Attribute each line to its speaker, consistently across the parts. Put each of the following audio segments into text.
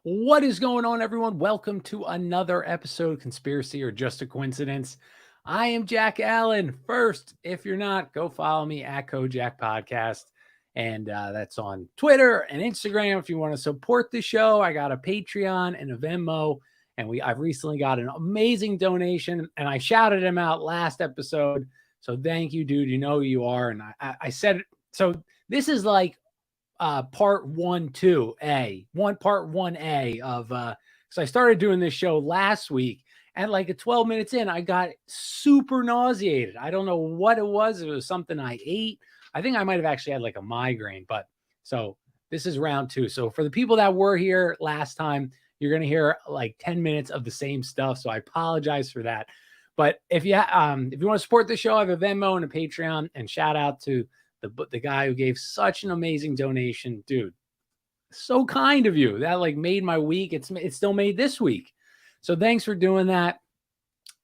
Speaker 1: What is going on, everyone? Welcome to another episode, Conspiracy or Just a Coincidence. I am Jack Allen. First, if you're not, go follow me at Kojak Podcast. And that's on Twitter and Instagram. If you want to support the show, I got a Patreon and a Venmo. And I've recently got an amazing donation, and I shouted him out last episode. So thank you, dude. You know who you are. And I said, so this is like part 1A of so I started doing this show last week, and like at 12 minutes in I got super nauseated. I don't know what it was. It was something I ate. I think I might have actually had like a migraine. But so this is round 2. So for the people that were here last time, you're going to hear like 10 minutes of the same stuff, so I apologize for that. But if you want to support the show, I have a Venmo and a Patreon. And shout out to the guy who gave such an amazing donation, dude. So kind of you. That like made my week. It's still made this week. So thanks for doing that.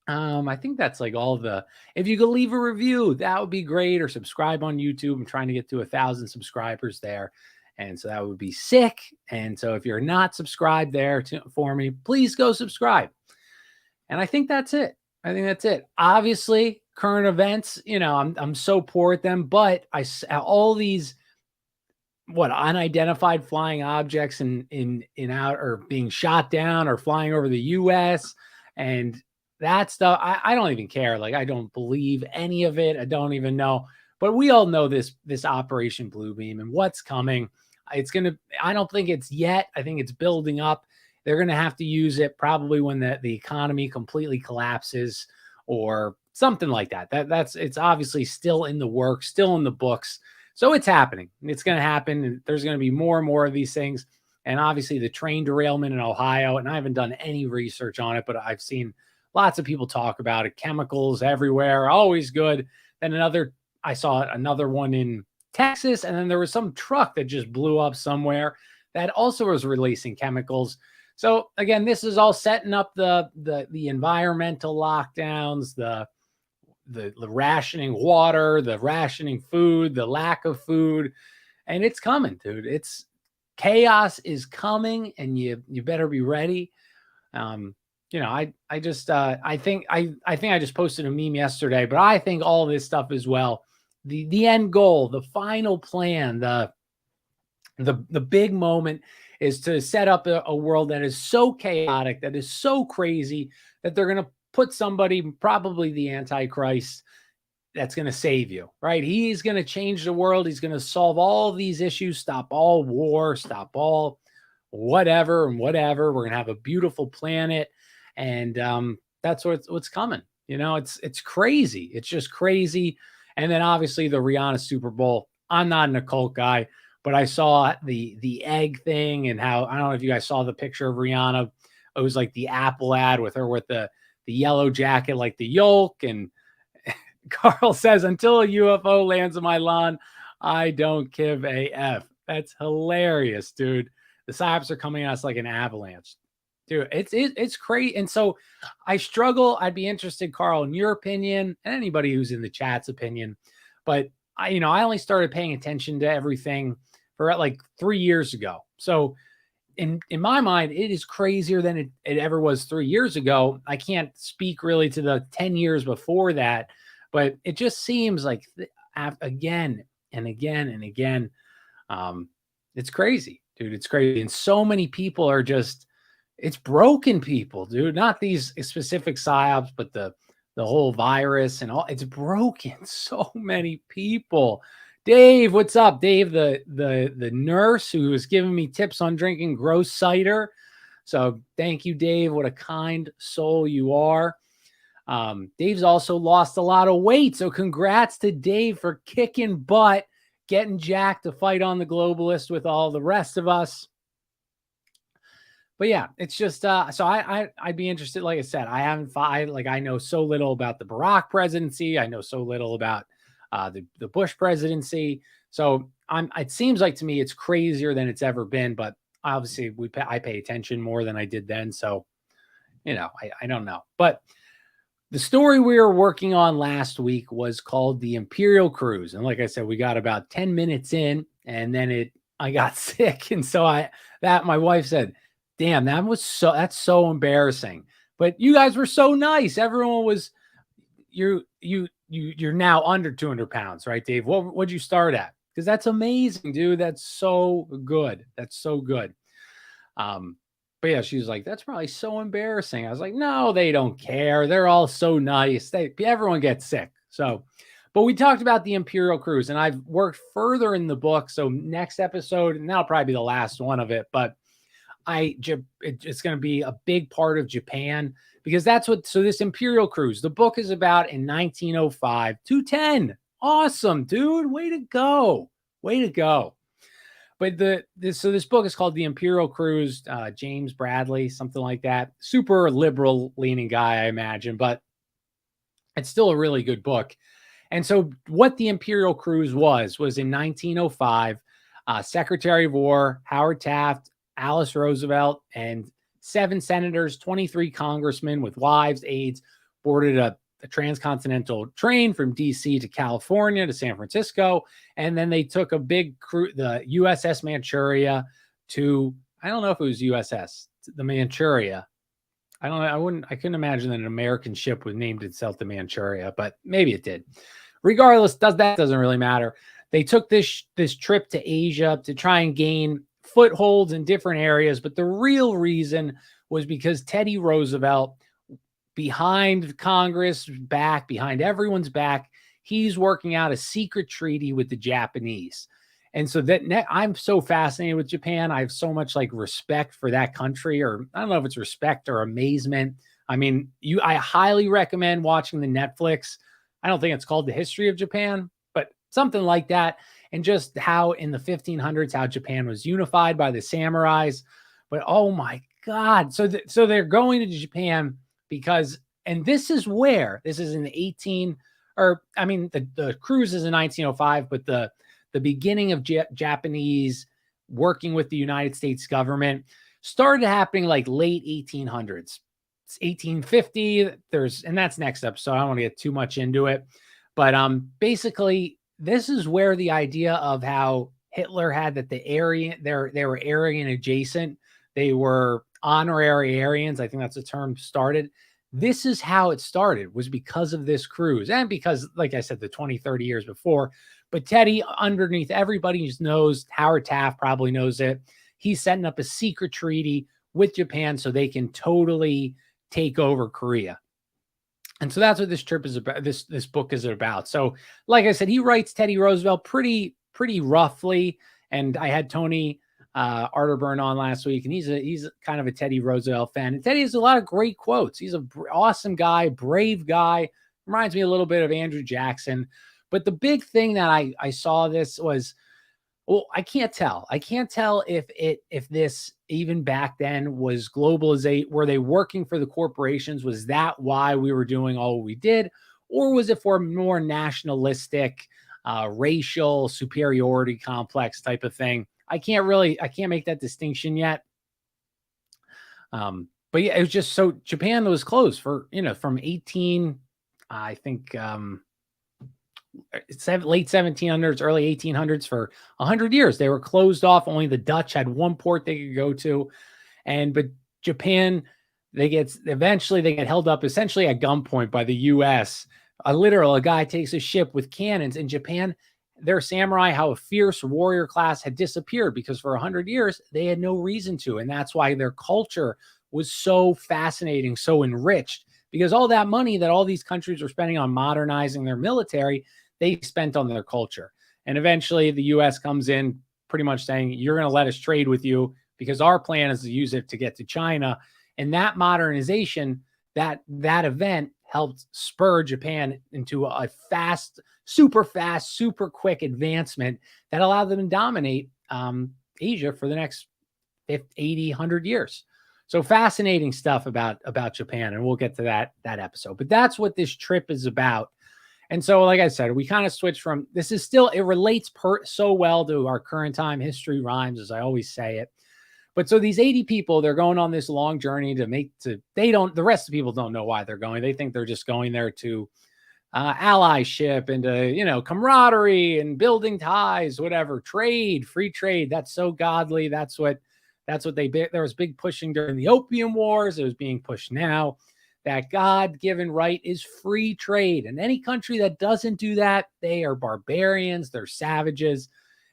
Speaker 1: I think that's like all the. If you could leave a review, that would be great, or subscribe on YouTube. I'm trying to get to 1,000 subscribers there, and so that would be sick. And so if you're not subscribed there for me, please go subscribe. And I think that's it. Obviously, current events, I'm so poor at them, but all these unidentified flying objects in out or being shot down or flying over the US and that stuff. I don't even care. Like, I don't believe any of it. I don't even know. But we all know this Operation Bluebeam and what's coming. I don't think it's yet. I think it's building up. They're going to have to use it probably when the economy completely collapses or something like that. It's obviously still in the works, still in the books. So it's happening. It's going to happen. And there's going to be more and more of these things. And obviously the train derailment in Ohio, and I haven't done any research on it, but I've seen lots of people talk about it. Chemicals everywhere, always good. Then I saw another one in Texas, and then there was some truck that just blew up somewhere that also was releasing chemicals. So again, this is all setting up the environmental lockdowns, the rationing water, the rationing food, the lack of food, and it's coming, dude. It's chaos is coming, and you better be ready. I think I just posted a meme yesterday, but I think all this stuff as well. The end goal, the final plan, the big moment is to set up a world that is so chaotic, that is so crazy, that they're going to put somebody, probably the Antichrist, that's going to save you, right? He's going to change the world. He's going to solve all these issues, stop all war, stop all whatever and whatever. We're going to have a beautiful planet. And that's what's coming. It's crazy. It's just crazy. And then obviously the Rihanna Super Bowl. I'm not an occult guy, but I saw the egg thing, and how, I don't know if you guys saw the picture of Rihanna. It was like the Apple ad with her with the yellow jacket, like the yolk. And Carl says, until a UFO lands on my lawn, I don't give a F. That's hilarious, dude. The psyops are coming at us like an avalanche. Dude, it's crazy. And so I struggle. I'd be interested, Carl, in your opinion, and anybody who's in the chat's opinion. But I only started paying attention to everything for like 3 years ago. So in my mind, it is crazier than it ever was 3 years ago. I can't speak really to the 10 years before that, but it just seems like again and again and again. It's crazy, dude. It's crazy. And so many people are just, it's broken people, dude. Not these specific psyops, but the whole virus and all. It's broken so many people. Dave, what's up? Dave, the nurse who was giving me tips on drinking gross cider. So thank you, Dave. What a kind soul you are. Dave's also lost a lot of weight. So congrats to Dave for kicking butt, getting Jack to fight on the globalist with all the rest of us. But yeah, it's just so I'd be interested. Like I said, I know so little about the Barack presidency. I know so little about the Bush presidency. So it seems like to me it's crazier than it's ever been. But obviously I pay attention more than I did then. So I don't know. But the story we were working on last week was called the Imperial Cruise, and like I said, we got about 10 minutes in, and then I got sick, and so my wife said, Damn, that's so embarrassing. But you guys were so nice. Everyone was you're now under 200 pounds, right, Dave? What'd you start at? Because that's amazing, dude. That's so good. That's so good. Um, but yeah, she was like, that's probably so embarrassing. I was like, no, they don't care. They're all so nice. Everyone gets sick. So, but we talked about the Imperial Cruise, and I've worked further in the book. So next episode, and that'll probably be the last one of it, but it's going to be a big part of Japan, because so this Imperial Cruise, the book is about in 1905, 210. Awesome, dude. Way to go. Way to go. But this book is called The Imperial Cruise, James Bradley, something like that. Super liberal leaning guy, I imagine, but it's still a really good book. And so what the Imperial Cruise was in 1905, Secretary of War Howard Taft, Alice Roosevelt, and 7 senators, 23 congressmen with wives, aides, boarded a transcontinental train from DC to California to San Francisco. And then they took a big cruise, the USS Manchuria to, I don't know if it was USS, the Manchuria. I don't know. I couldn't imagine that an American ship would named itself the Manchuria, but maybe it did. Regardless, doesn't really matter. They took this trip to Asia to try and gain footholds in different areas, but the real reason was because Teddy Roosevelt, behind Congress, behind everyone's back, he's working out a secret treaty with the Japanese. And so I'm so fascinated with Japan. I have so much like respect for that country, or I don't know if it's respect or amazement. I mean, I highly recommend watching the Netflix. I don't think it's called The History of Japan, but something like that. And just how in the 1500s, how Japan was unified by the samurais. But oh my God. So they're going to Japan because, and this is in the the cruise is in 1905, but the beginning of Japanese working with the United States government started happening like late 1800s. It's 1850. And that's next up, so I don't want to get too much into it. But basically, this is where the idea of how Hitler had that they were Aryan adjacent. They were honorary Aryans. I think that's the term started. This is how it started, was because of this cruise. And because, like I said, the 20, 30 years before. But Teddy, underneath everybody's nose, Howard Taft probably knows it, he's setting up a secret treaty with Japan so they can totally take over Korea. And so that's what this trip is about. This book is about. So, like I said, he writes Teddy Roosevelt pretty roughly. And I had Tony Arterburn on last week, and he's kind of a Teddy Roosevelt fan. And Teddy has a lot of great quotes. He's an awesome guy, brave guy. Reminds me a little bit of Andrew Jackson. But the big thing that I saw this was, well, I can't tell. I can't tell if this even back then was globalization. Were they working for the corporations? Was that why we were doing all we did? Or was it for a more nationalistic, racial superiority complex type of thing? I can't make that distinction yet. But yeah, it was just so Japan was closed for, from 18, I think, late 1700s, early 1800s for 100 years. They were closed off. Only the Dutch had one port they could go to. But Japan, eventually they get held up essentially at gunpoint by the U.S. A guy takes a ship with cannons in Japan. Their samurai, how a fierce warrior class had disappeared because for 100 years, they had no reason to. And that's why their culture was so fascinating, so enriched, because all that money that all these countries were spending on modernizing their military, they spent on their culture. And eventually the U.S. comes in pretty much saying, you're going to let us trade with you because our plan is to use it to get to China. And that modernization, that event helped spur Japan into a super fast, super quick advancement that allowed them to dominate Asia for the next 80, 100 years. So fascinating stuff about Japan, and we'll get to that episode. But that's what this trip is about. And so, like I said, we kind of switched from, this is still, it relates so well to our current time. History rhymes, as I always say it. But so these 80 people, they're going on this long journey the rest of the people don't know why they're going. They think they're just going there to allyship and to, camaraderie and building ties, whatever, free trade. That's so godly. That's what That's what there was big pushing during the Opium Wars. It was being pushed now. That God-given right is free trade. And any country that doesn't do that, they are barbarians, they're savages.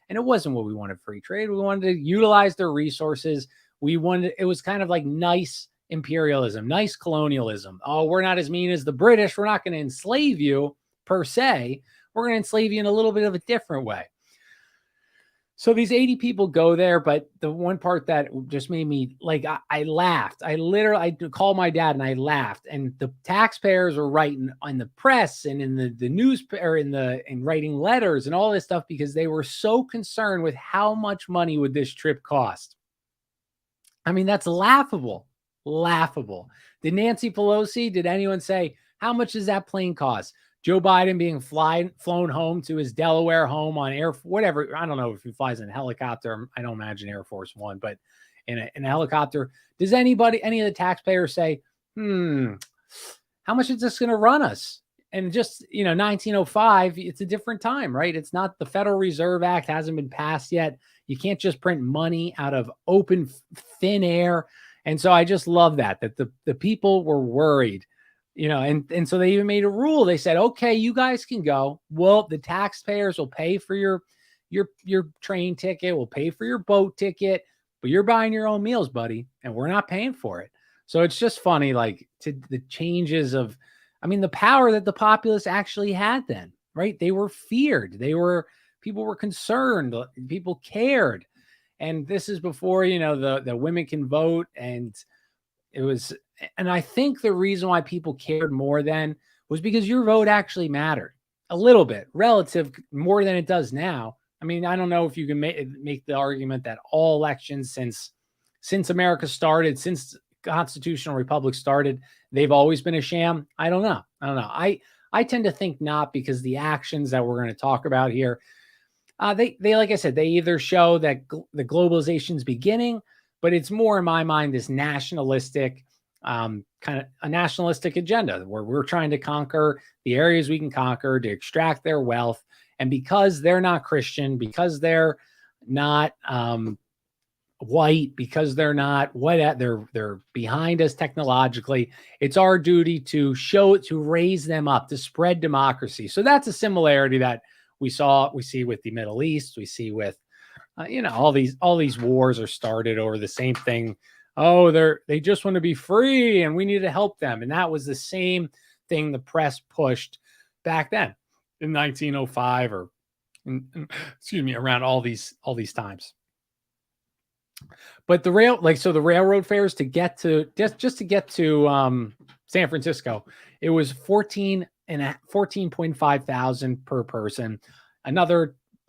Speaker 1: And it wasn't what we wanted free trade. We wanted to utilize their resources. It was kind of like nice imperialism, nice colonialism. Oh, we're not as mean as the British. We're not going to enslave you per se. We're going to enslave you in a little bit of a different way. So these 80 people go there, but the one part that just made me like, I laughed. I called my dad and I laughed. And the taxpayers were writing on the press and in the news or in writing letters and all this stuff because they were so concerned with how much money would this trip cost. I mean, that's laughable. Laughable. Did Nancy Pelosi, did anyone say, how much does that plane cost? Joe Biden being flown home to his Delaware home on whatever. I don't know if he flies in a helicopter. I don't imagine Air Force One, but in a helicopter. Does any of the taxpayers say, how much is this going to run us? And just, 1905, it's a different time, right? It's not the Federal Reserve Act hasn't been passed yet. You can't just print money out of open, thin air. And so I just love that the people were worried. And so they even made a rule. They said, okay, you guys can go. Well, the taxpayers will pay for your train ticket. We'll pay for your boat ticket, but you're buying your own meals, buddy. And we're not paying for it. So it's just funny, like to the changes of, the power that the populace actually had then, right? They were feared. People were concerned. People cared. And this is before, the women can vote. And I think the reason why people cared more then was because your vote actually mattered a little bit, relative more than it does now. I don't know if you can make the argument that all elections since America started, since constitutional republic started, they've always been a sham. I don't know. I tend to think not, because the actions that we're going to talk about here, they like I said, they either show that the globalization's beginning, but it's more in my mind this nationalistic kind of a nationalistic agenda where we're trying to conquer the areas we can conquer to extract their wealth. And because they're not Christian, because they're not white, because they're not they're behind us technologically, it's our duty to raise them up, to spread democracy. So that's a similarity that we see with the Middle East. We see with all these wars are started over the same thing. Oh, they just want to be free and we need to help them. And that was the same thing the press pushed back then in 1905 or around all these times. But the railroad fares to get to just to get to San Francisco, it was 14.5 thousand per person.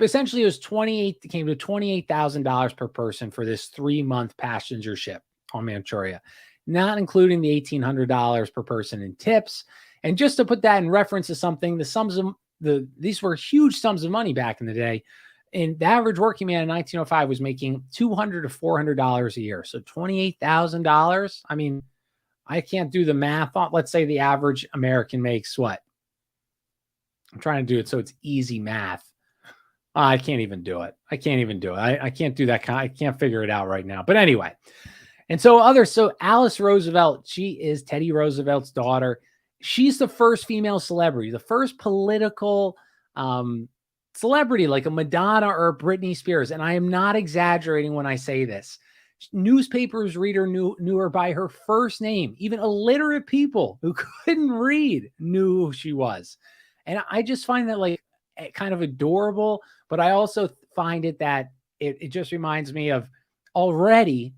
Speaker 1: Essentially it was came to $28,000 per person for this 3-month passenger ship on Manchuria, not including the $1,800 per person in tips. And just to put that in reference to something, these were huge sums of money back in the day. And the average working man in 1905 was making $200 to $400 a year. So $28,000. I can't do the math. Let's say the average American makes what? I'm trying to do it so it's easy math. I can't even do it. I can't do that. I can't figure it out right now. But anyway. And so Alice Roosevelt, she is Teddy Roosevelt's daughter. She's the first female celebrity, the first political celebrity like a Madonna or a Britney Spears. And I am not exaggerating when I say this. Newspapers reader knew her by her first name. Even illiterate people who couldn't read knew who she was. And I just find that like kind of adorable, but I also find it that it just reminds me of already,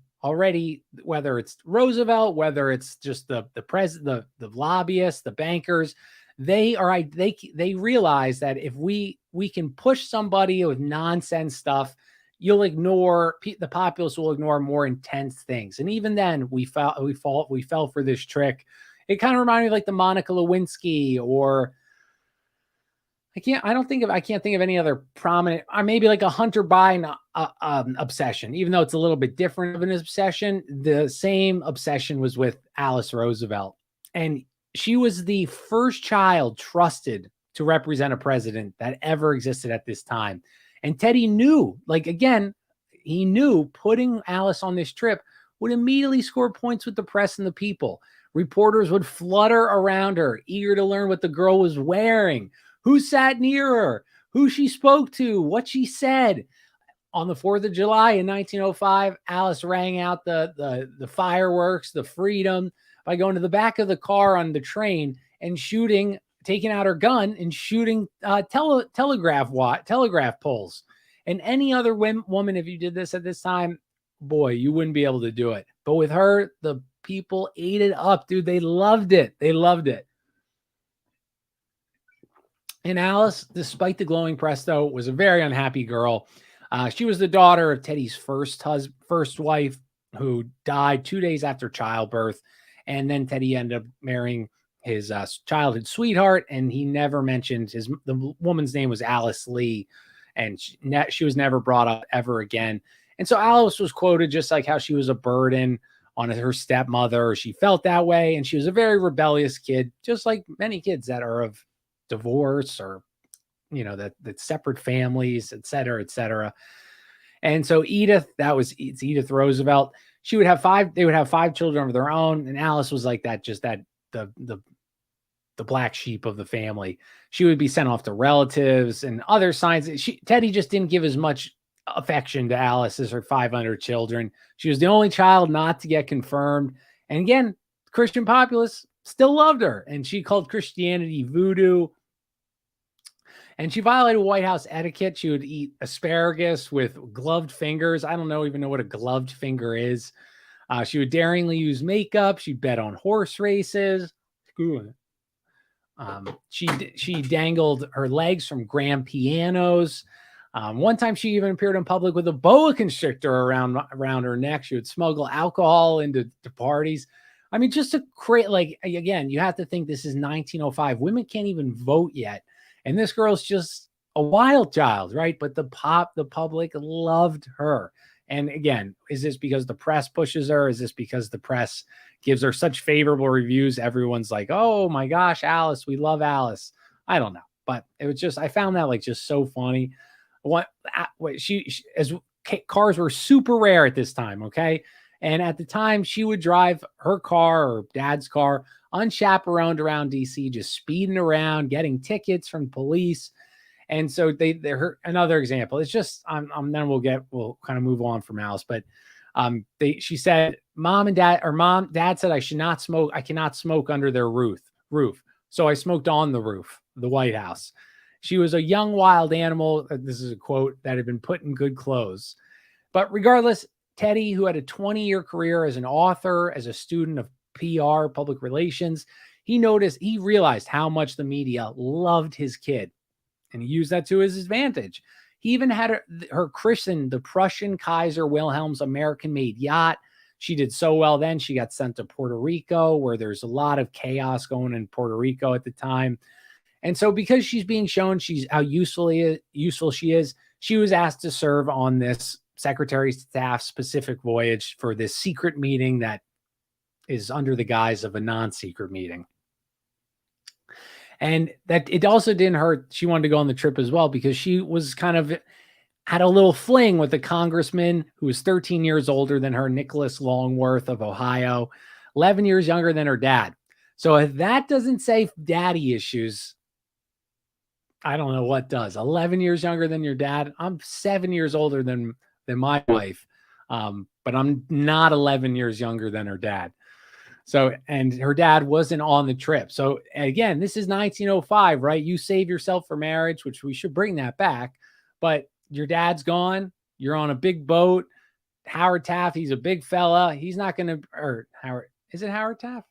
Speaker 1: whether it's Roosevelt, whether it's just the president, the lobbyists, the bankers, they realize that if we can push somebody with nonsense stuff, the populace will ignore more intense things. And even then we fell for this trick. It kind of reminded me of like the Monica Lewinsky, or I can't think of any other prominent, or maybe like a Hunter Biden obsession, even though it's a little bit different of an obsession. The same obsession was with Alice Roosevelt. And she was the first child trusted to represent a president that ever existed at this time. And Teddy knew, like, again, he knew putting Alice on this trip would immediately score points with the press and the people. Reporters would flutter around her, eager to learn what the girl was wearing, who sat near her, who she spoke to, what she said. On the 4th of July in 1905, Alice rang out the fireworks, the freedom, by going to the back of the car on the train and shooting, taking out her gun and shooting telegraph poles. And any other woman, if you did this at this time, boy, you wouldn't be able to do it. But with her, the people ate it up, dude. They loved it. They loved it. And Alice, despite the glowing press, though, was a very unhappy girl. She was the daughter of Teddy's first wife, who died 2 days after childbirth. And then Teddy ended up marrying his childhood sweetheart, and he never mentioned the woman's name was Alice Lee, and she was never brought up ever again. And so Alice was quoted just like how she was a burden on her stepmother. She felt that way, and she was a very rebellious kid, just like many kids that are of divorce or, that separate families, et cetera, et cetera. And so Edith, it's Edith Roosevelt. They would have 5 children of their own. And Alice was like that, just that the black sheep of the family. She would be sent off to relatives and other signs. Teddy just didn't give as much affection to Alice as her 500 children. She was the only child not to get confirmed. And again, Christian populace still loved her. And she called Christianity voodoo. And she violated White House etiquette. She would eat asparagus with gloved fingers. I don't even know what a gloved finger is. She would daringly use makeup. She'd bet on horse races. She dangled her legs from grand pianos. One time she even appeared in public with a boa constrictor around her neck. She would smuggle alcohol into parties. I mean, just to create, again, you have to think this is 1905. Women can't even vote yet. And this girl's just a wild child, right? But the public loved her. And again, is this because the press pushes her? Is this because the press gives her such favorable reviews? Everyone's like, oh my gosh, Alice, we love Alice. I don't know. But it was just, I found that just so funny. As cars were super rare at this time, okay? And at the time, she would drive her car or dad's car unchaperoned around DC, just speeding around, getting tickets from police. And so they're another example. It's just, then we'll kind of move on from Alice. But she said, dad said I should not smoke. I cannot smoke under their roof. So I smoked on the roof, the White House. She was a young wild animal. This is a quote that had been put in good clothes. But regardless, Teddy, who had a 20-year career as an author, as a student of PR, public relations, he realized how much the media loved his kid, and he used that to his advantage. He even had her christened the Prussian Kaiser Wilhelm's American-made yacht. She did so well then, she got sent to Puerto Rico, where there's a lot of chaos going in Puerto Rico at the time. And so because she's being shown how useful she is, she was asked to serve on this Secretary of Staff specific voyage for this secret meeting that is under the guise of a non-secret meeting. And that it also didn't hurt. She wanted to go on the trip as well because she was had a little fling with a congressman who was 13 years older than her, Nicholas Longworth of Ohio, 11 years younger than her dad. So if that doesn't say daddy issues, I don't know what does. 11 years younger than your dad. I'm 7 years older than my wife. But I'm not 11 years younger than her dad. So, and her dad wasn't on the trip. So again, this is 1905, right? You save yourself for marriage, which we should bring that back. But your dad's gone. You're on a big boat. Howard Taft, he's a big fella. He's not going to, or Howard, is it Howard Taft?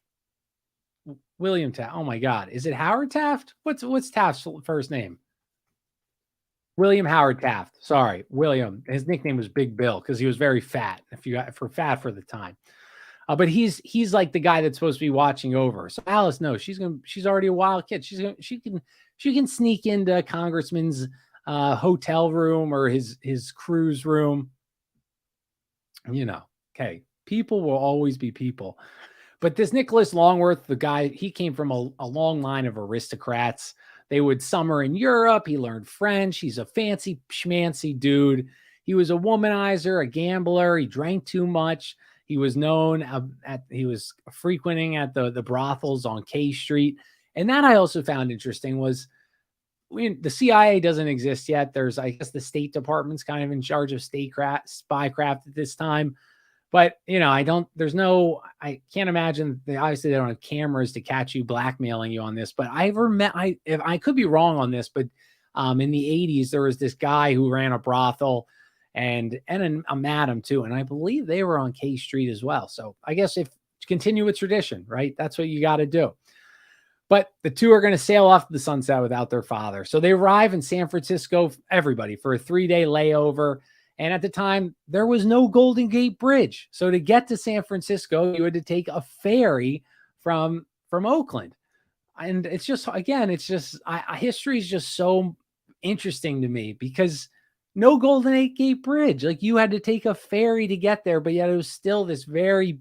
Speaker 1: William Taft. Oh my God. Is it Howard Taft? What's Taft's first name? William Howard Taft. Sorry, William. His nickname was Big Bill because he was very fat. Fat for the time. But he's like the guy that's supposed to be watching over. So Alice knows she's already a wild kid. She can sneak into Congressman's hotel room or his cruise room. Okay, people will always be people. But this Nicholas Longworth, the guy, he came from a long line of aristocrats. They would summer in Europe. He learned French. He's a fancy schmancy dude. He was a womanizer, a gambler. He drank too much. He was known he was frequenting at the brothels on K Street. And that I also found interesting was the CIA doesn't exist yet. There's, I guess, the State Department's kind of in charge of spycraft at this time. But, I can't imagine, obviously they don't have cameras to catch you blackmailing you on this, but if I could be wrong on this, but in the 80s, there was this guy who ran a brothel and a madam too. And I believe they were on K Street as well. So I guess if continue with tradition, right? That's what you got to do. But the two are going to sail off to the sunset without their father. So they arrive in San Francisco, everybody, for a 3-day layover. And at the time, there was no Golden Gate Bridge. So to get to San Francisco, you had to take a ferry from Oakland. And it's just, again, history is just so interesting to me because no Golden Gate Bridge. Like, you had to take a ferry to get there, but yet it was still this very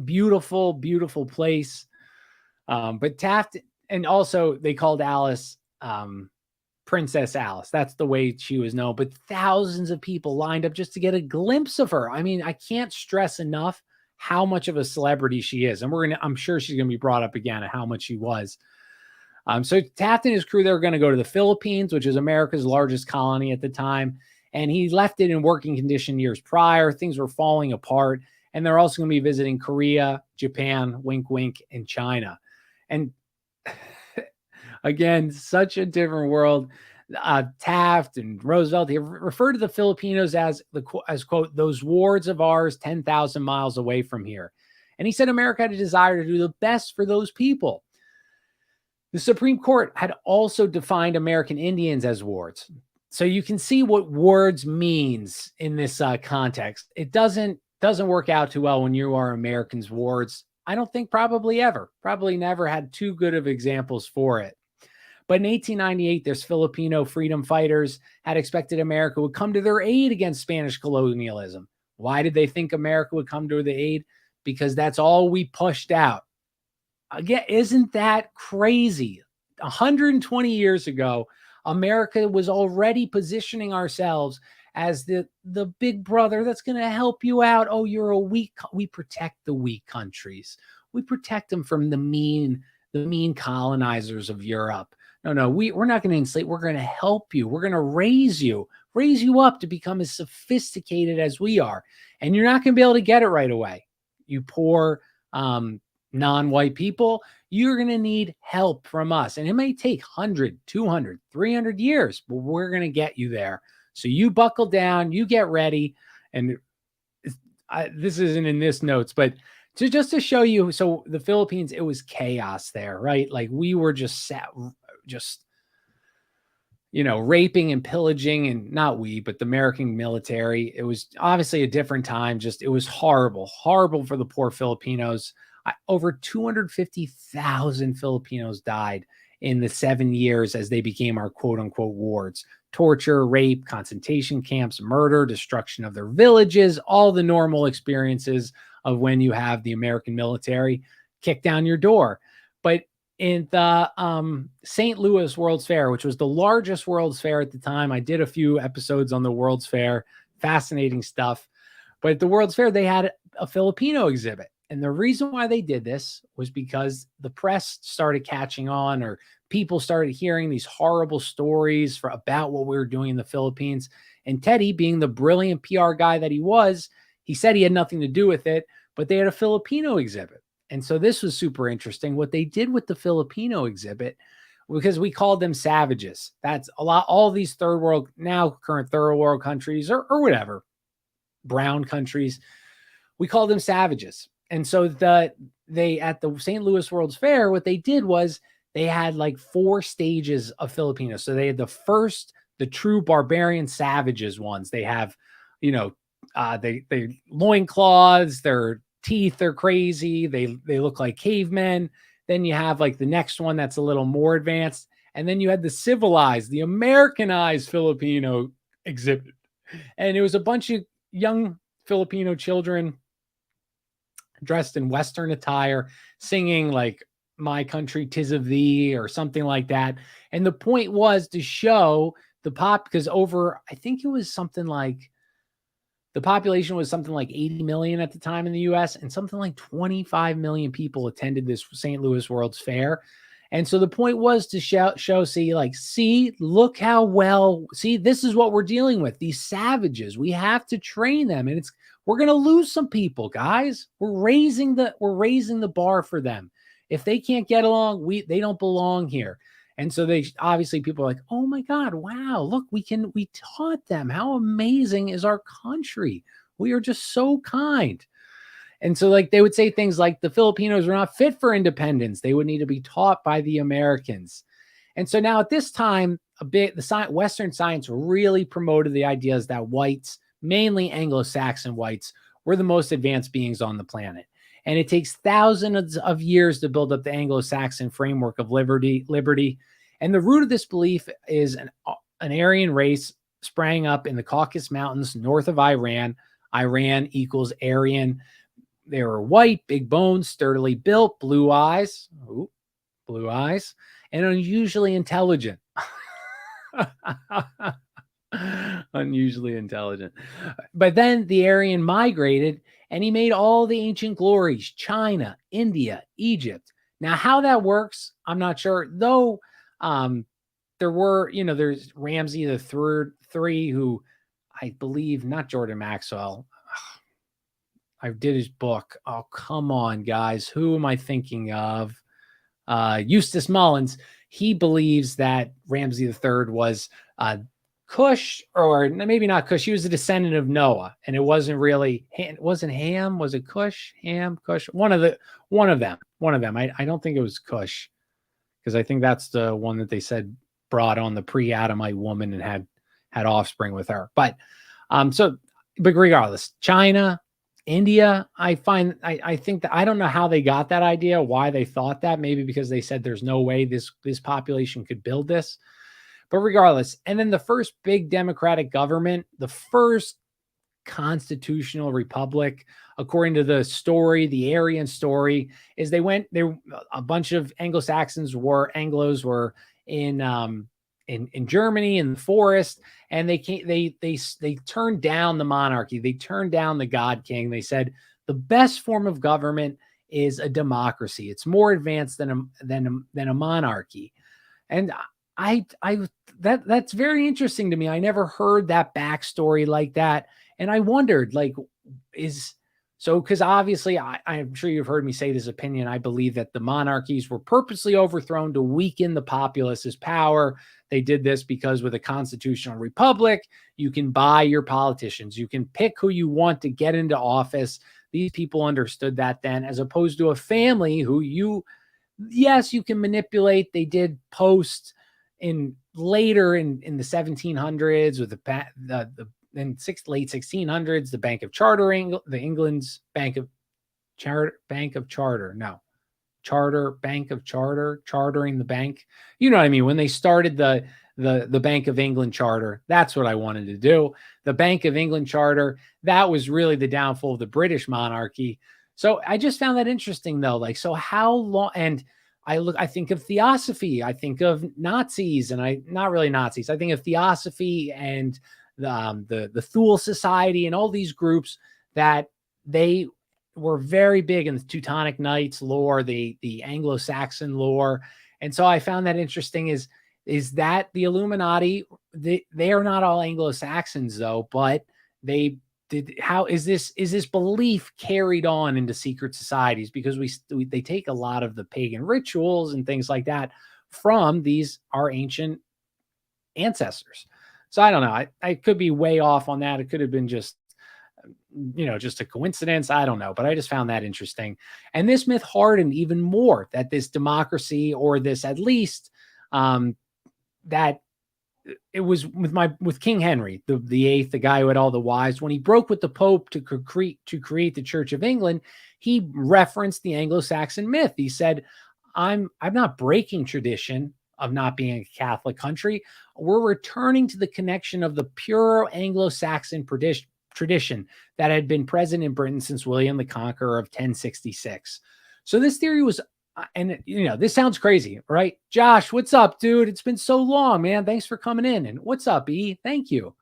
Speaker 1: beautiful, beautiful place. But Taft, and also they called Alice Princess Alice. That's the way she was known. But thousands of people lined up just to get a glimpse of her. I mean, I can't stress enough how much of a celebrity she is. And I'm sure she's going to be brought up again at how much she was. So Taft and his crew, they're going to go to the Philippines, which is America's largest colony at the time. And he left it in working condition years prior. Things were falling apart. And they're also going to be visiting Korea, Japan, wink, wink, and China. And again, such a different world. Taft and Roosevelt, they refer to the Filipinos as quote, those wards of ours 10,000 miles away from here. And he said America had a desire to do the best for those people. The Supreme Court had also defined American Indians as wards. So you can see what wards means in this context. It doesn't work out too well when you are Americans' wards. I don't think probably never had too good of examples for it. But in 1898, this Filipino freedom fighters had expected America would come to their aid against Spanish colonialism. Why did they think America would come to their aid? Because that's all we pushed out. Again, isn't that crazy? 120 years ago, America was already positioning ourselves as the big brother that's going to help you out. Oh, you're a weak. We protect the weak countries. We protect them from the mean colonizers of Europe. No, we're not going to enslave. We're going to help you. We're going to raise you up to become as sophisticated as we are. And you're not going to be able to get it right away. You poor non-white people, you're going to need help from us. And it may take 100, 200, 300 years, but we're going to get you there. So you buckle down, you get ready. And this isn't in this notes, but just to show you, so the Philippines, it was chaos there, right? Like we were just raping and pillaging, and not we, but the American military. It was obviously a different time. It was horrible for the poor Filipinos. Over 250,000 Filipinos died in the 7 years as they became our quote unquote wards. Torture, rape, concentration camps, murder, destruction of their villages, all the normal experiences of when you have the American military kick down your door. But in the St. Louis World's Fair, which was the largest World's Fair at the time, I did a few episodes on the World's Fair, fascinating stuff. But at the World's Fair, they had a Filipino exhibit. And the reason why they did this was because the press started catching on, or people started hearing these horrible stories about what we were doing in the Philippines. And Teddy, being the brilliant PR guy that he was, he said he had nothing to do with it, but they had a Filipino exhibit. And so this was super interesting. What they did with the Filipino exhibit, because we called them savages. That's a lot. All these current third world countries or whatever, brown countries, we call them savages. And so they at the St. Louis World's Fair, what they did was they had like 4 stages of Filipinos. So they had the true barbarian savages ones. They have, they loincloths, their teeth are crazy. They look like cavemen. Then you have like the next one that's a little more advanced. And then you had the civilized, the Americanized Filipino exhibit. And it was a bunch of young Filipino children dressed in Western attire, singing like "My Country, 'Tis of Thee" or something like that. And the point was to show because I think it was something like, the population was something like 80 million at the time in the US, and something like 25 million people attended this St. Louis World's Fair. And so the point was to show, see, look how well, see, this is what we're dealing with. These savages, we have to train them. And we're going to lose some people, guys. We're raising the bar for them. If they can't get along, they don't belong here. And so people are like, oh my God, wow, look, we taught them. How amazing is our country? We are just so kind. And so they would say things like the Filipinos were not fit for independence. They would need to be taught by the Americans. And so now at this time, Western science really promoted the ideas that whites, mainly Anglo-Saxon whites, were the most advanced beings on the planet. And it takes thousands of years to build up the Anglo-Saxon framework of liberty. And the root of this belief is an Aryan race sprang up in the Caucasus Mountains north of Iran. Iran equals Aryan. They were white, big bones, sturdily built, blue eyes, and unusually intelligent. Unusually intelligent. But then the Aryan migrated, and he made all the ancient glories: China, India, Egypt. Now, how that works, I'm not sure. Though there were, there's Ramsey the III, who I believe, not Jordan Maxwell. I did his book. Oh, come on, guys. Who am I thinking of? Eustace Mullins. He believes that Ramsey III was Cush, or maybe not Cush. He was a descendant of Noah, and it wasn't really, it wasn't Ham. Was it Cush? Ham, Cush? One of them. I don't think it was Cush, because I think that's the one that they said brought on the pre-Adamite woman and had offspring with her. But regardless, China, India, I think that I don't know how they got that idea, why they thought that. Maybe because they said there's no way this population could build this. But regardless, and then the first big democratic government, the first constitutional republic, according to the story, the Aryan story, is a bunch of Anglos were in Germany, in the forest, and they turned down the monarchy. They turned down the God King. They said the best form of government is a democracy. It's more advanced than a monarchy. And that's very interesting to me. I never heard that backstory like that, and I wondered, because obviously I'm sure you've heard me say this opinion. I believe that the monarchies were purposely overthrown to weaken the populace's power. They did this because with a constitutional republic, you can buy your politicians. You can pick who you want to get into office. These people understood that then, as opposed to a family who you can manipulate. They did post later in the 1700s with late 1600s, the Bank of Chartering, England's Bank of Charter. No, Bank of Charter, chartering the bank. You know what I mean? When they started the Bank of England charter, that's what I wanted to do. The Bank of England charter, that was really the downfall of the British monarchy. So I just found that interesting, though. So how long? And I think of Theosophy. I think of Nazis, and not really Nazis. I think of Theosophy and the Thule Society and all these groups that they were very big in the Teutonic Knights lore, the Anglo-Saxon lore. And so I found that interesting is that the Illuminati, they are not all Anglo-Saxons though, but how is this belief carried on into secret societies? Because they take a lot of the pagan rituals and things like that from our ancient ancestors. So I don't know. I could be way off on that. It could have been just a coincidence. I don't know, but I just found that interesting. And this myth hardened even more that this democracy, or this at least that it was with King Henry the Eighth, the guy who had all the wives. When he broke with the Pope to create the Church of England, he referenced the Anglo-Saxon myth. He said, "I'm not breaking tradition of not being a Catholic country. We're returning to the connection of the pure Anglo-Saxon tradition that had been present in Britain since William the Conqueror of 1066." So this theory was and this sounds crazy, right? Josh, what's up, dude? It's been so long, man. Thanks for coming in. And what's up, E? Thank you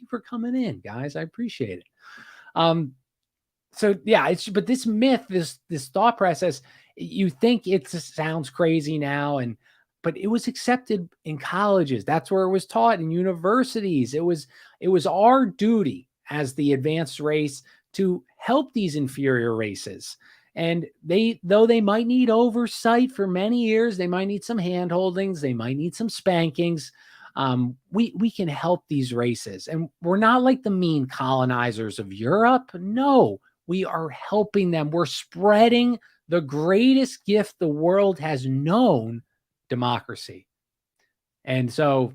Speaker 1: for coming in, guys. I appreciate it. So yeah, but this myth, this thought process, you think it sounds crazy now, but it was accepted in colleges. That's where it was taught in universities. It was our duty as the advanced race to help these inferior races. And though they might need oversight for many years, they might need some hand holdings, they might need some spankings. We can help these races. And we're not like the mean colonizers of Europe. No, we are helping them. We're spreading the greatest gift the world has known, democracy. And so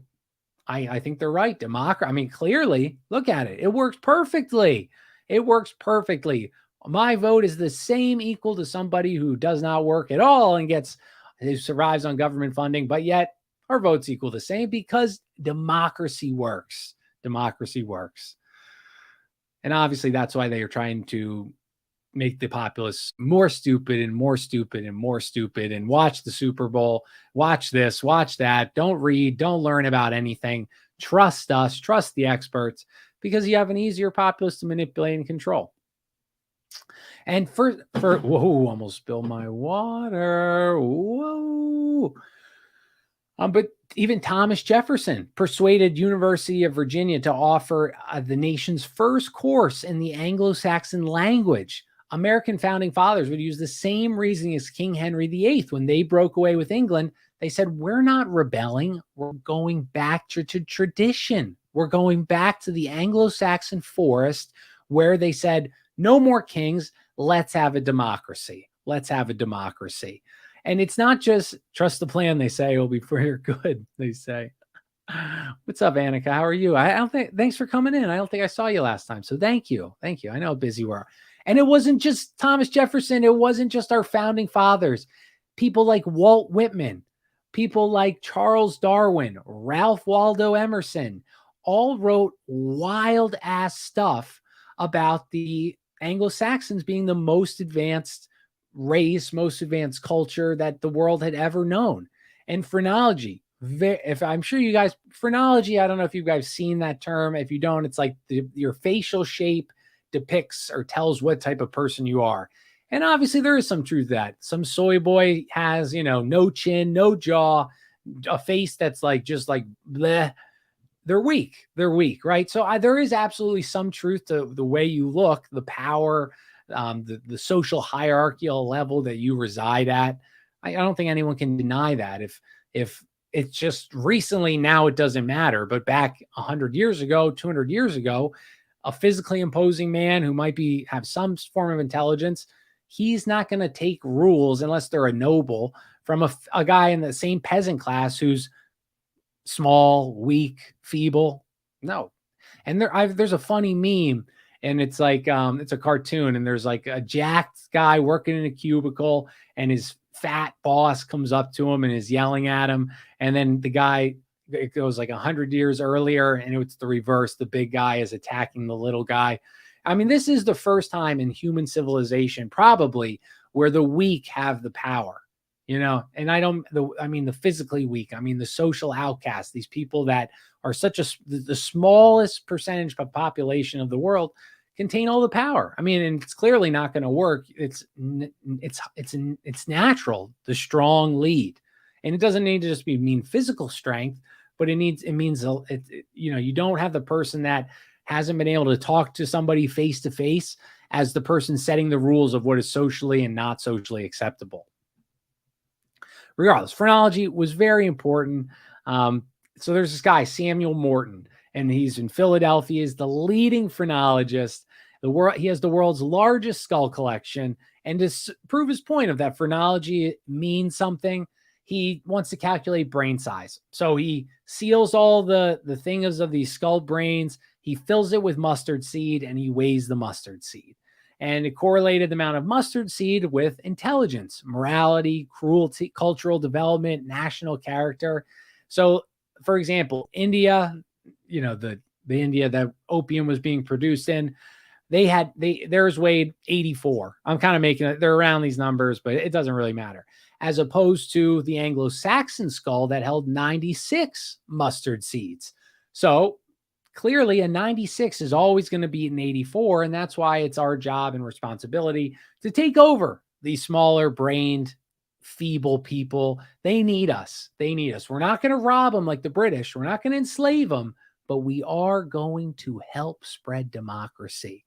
Speaker 1: I think they're right. Democracy. I mean, clearly, look at it. It works perfectly. It works perfectly. My vote is the same equal to somebody who does not work at all and who survives on government funding, but yet our votes equal the same because democracy works. Democracy works. And obviously that's why they are trying to make the populace more stupid and more stupid and more stupid, and watch the Super Bowl, watch this, watch that. Don't read, don't learn about anything. Trust us, trust the experts, because you have an easier populace to manipulate and control. And for whoa, almost spilled my water. Whoa. But even Thomas Jefferson persuaded University of Virginia to offer the nation's first course in the Anglo-Saxon language. American founding fathers would use the same reasoning as King Henry VIII when they broke away with England. They said, we're not rebelling. We're going back to tradition. We're going back to the Anglo-Saxon forest where they said, no more kings. Let's have a democracy. Let's have a democracy. And it's not just trust the plan, they say, it'll be for your good, they say. What's up, Annika? How are you? I don't think, thanks for coming in. I don't think I saw you last time. So thank you. Thank you. I know how busy we are. And it wasn't just Thomas Jefferson. It wasn't just our founding fathers. People like Walt Whitman, people like Charles Darwin, Ralph Waldo Emerson, all wrote wild ass stuff about the Anglo-Saxons being the most advanced race, most advanced culture that the world had ever known. And phrenology, if I'm sure you guys, phrenology, I don't know if you guys seen that term. If you don't, it's like your facial shape depicts or tells what type of person you are. And obviously there is some truth to that. Some soy boy has, no chin, no jaw, a face that's like, just like, bleh. They're weak, right? So there is absolutely some truth to the way you look, the power, the social hierarchical level that you reside at. I don't think anyone can deny that. If it's just recently, now it doesn't matter. But back 100 years ago, 200 years ago, a physically imposing man who might have some form of intelligence, he's not going to take rules unless they're a noble from a guy in the same peasant class who's small, weak, feeble. No. And there's a funny meme, and it's like it's a cartoon, and there's like a jacked guy working in a cubicle, and his fat boss comes up to him and is yelling at him. And then the guy, it goes like 100 years earlier, and it's the reverse. The big guy is attacking the little guy. I mean, this is the first time in human civilization, probably, where the weak have the power. And the physically weak, I mean, the social outcasts, these people that are the smallest percentage of population of the world contain all the power. I mean, and it's clearly not going to work. It's natural. The strong lead, and it doesn't need to just mean physical strength, but it means you don't have the person that hasn't been able to talk to somebody face to face as the person setting the rules of what is socially and not socially acceptable. Regardless, phrenology was very important. So there's this guy, Samuel Morton, and he's in Philadelphia. He's the leading phrenologist. He has the world's largest skull collection. And to prove his point of that phrenology means something, he wants to calculate brain size. So he seals all the things of these skull brains. He fills it with mustard seed, and he weighs the mustard seed. And it correlated the amount of mustard seed with intelligence, morality, cruelty, cultural development, national character. So, for example, India, the India that opium was being produced in, theirs weighed 84. I'm kind of making it, they're around these numbers, but it doesn't really matter. as opposed to the Anglo-Saxon skull that held 96 mustard seeds. So clearly a 96 is always going to beat an 84. And that's why it's our job and responsibility to take over these smaller brained, feeble people. They need us. They need us. We're not going to rob them like the British. We're not going to enslave them, but we are going to help spread democracy.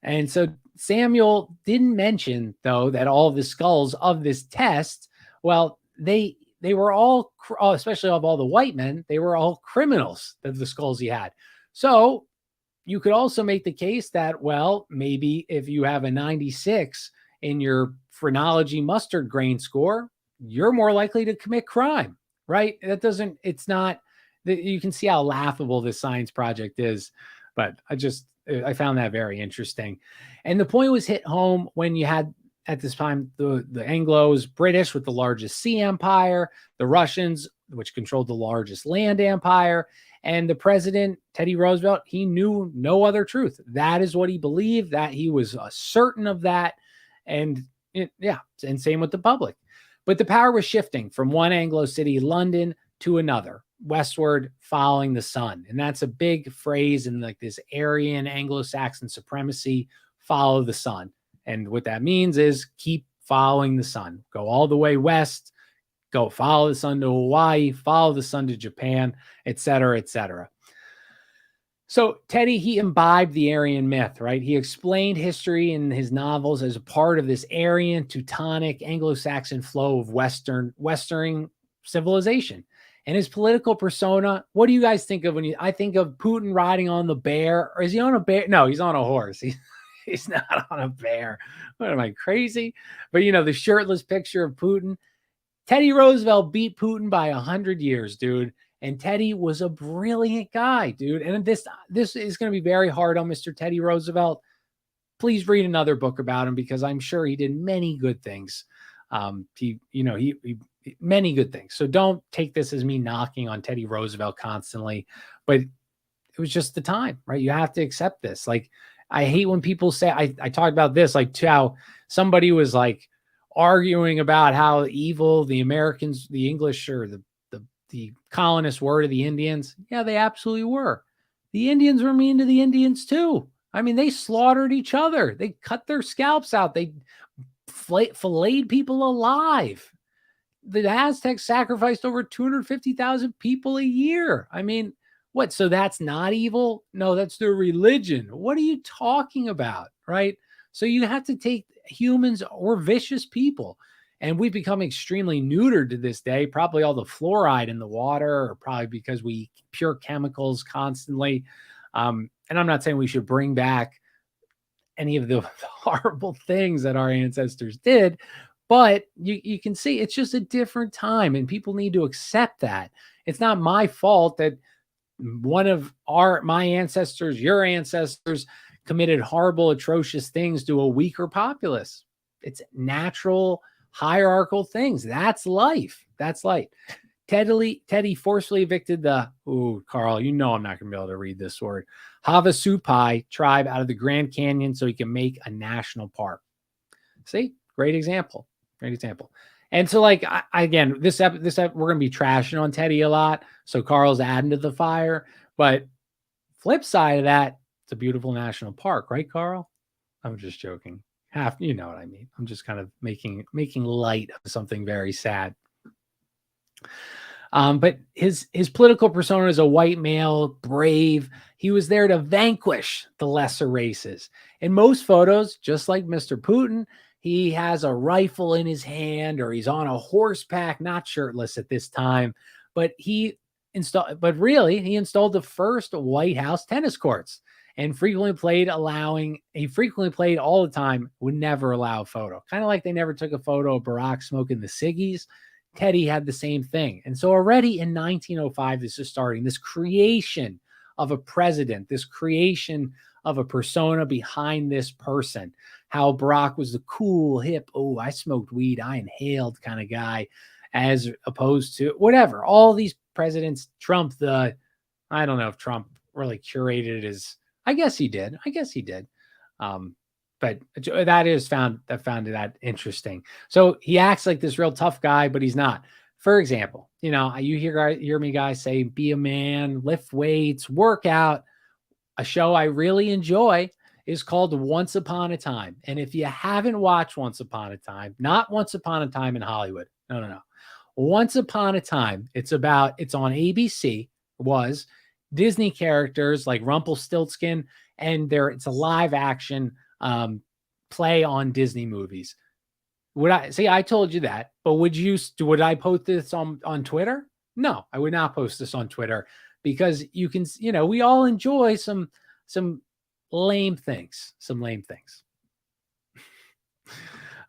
Speaker 1: And so Samuel didn't mention, though, that all the skulls of this test, well, they were all, especially of all the white men, they were all criminals, of the skulls he had. So you could also make the case that, well, maybe if you have a 96 in your phrenology mustard grain score, you're more likely to commit crime, right? It's not, you can see how laughable this science project is, but I found that very interesting. And the point was hit home when you had, at this time, the Anglos, British with the largest sea empire, the Russians, which controlled the largest land empire, and the president, Teddy Roosevelt, he knew no other truth. That is what he believed, that he was certain of that. And and same with the public. But the power was shifting from one Anglo city, London, to another, westward, following the sun. And that's a big phrase in like this Aryan Anglo-Saxon supremacy, follow the sun. And what that means is keep following the sun. Go all the way west, go follow the sun to Hawaii, follow the sun to Japan, et cetera, et cetera. So Teddy, he imbibed the Aryan myth, right? He explained history in his novels as a part of this Aryan, Teutonic, Anglo-Saxon flow of Western civilization. And his political persona, what do you guys think of I think of Putin riding on the bear? Or is he on a bear? No, he's on a horse. He's not on a bear. What am I, crazy? But the shirtless picture of Putin. Teddy Roosevelt beat Putin by 100 years, dude. And Teddy was a brilliant guy, dude. And this is going to be very hard on Mr. Teddy Roosevelt. Please read another book about him, because I'm sure he did many good things. He many good things. So don't take this as me knocking on Teddy Roosevelt constantly, but it was just the time, right? You have to accept this. Like, I hate when people say, I talked about this, like how somebody was like arguing about how evil the Americans, the English, or the colonists were to the Indians. Yeah, they absolutely were. The Indians were mean to the Indians too. I mean, they slaughtered each other. They cut their scalps out. They filleted people alive. The Aztecs sacrificed over 250,000 people a year. I mean, what? So that's not evil? No, that's their religion. What are you talking about? Right? So you have to take, humans or vicious people. And we've become extremely neutered to this day, probably all the fluoride in the water, or probably because we eat pure chemicals constantly. And I'm not saying we should bring back any of the horrible things that our ancestors did, but you can see it's just a different time, and people need to accept that. It's not my fault that one of my ancestors, your ancestors, committed horrible, atrocious things to a weaker populace. It's natural, hierarchical things. That's life. That's life. Teddy forcefully evicted Carl, I'm not going to be able to read this word, Havasupai tribe out of the Grand Canyon so he can make a national park. See? Great example. Great example. And so, like, again, this we're going to be trashing on Teddy a lot. So Carl's adding to the fire. But flip side of that, it's a beautiful national park, right, Carl? I'm just joking. You know what I mean. I'm just kind of making light of something very sad. But his political persona is a white male, brave. He was there to vanquish the lesser races. In most photos, just like Mr. Putin, he has a rifle in his hand, or he's on a horseback, not shirtless at this time. But he installed the first White House tennis courts, and frequently played all the time, would never allow a photo. Kind of like they never took a photo of Barack smoking the ciggies. Teddy had the same thing. And so already in 1905, this is starting, this creation of a president, this creation of a persona behind this person. How Barack was the cool, hip, oh, I smoked weed, I inhaled kind of guy, as opposed to whatever. All these presidents, Trump, I don't know if Trump really curated his, I guess he did. But but I found that interesting. So he acts like this real tough guy, but he's not. For example, you hear me guys say, be a man, lift weights, work out. A show I really enjoy is called Once Upon a Time. And if you haven't watched Once Upon a Time, not Once Upon a Time in Hollywood. No. Once Upon a Time, it's on ABC, was Disney characters like Rumpelstiltskin, and it's a live action play on Disney movies. I told you that, but would I post this on Twitter? No, I would not post this on Twitter, because we all enjoy some lame things,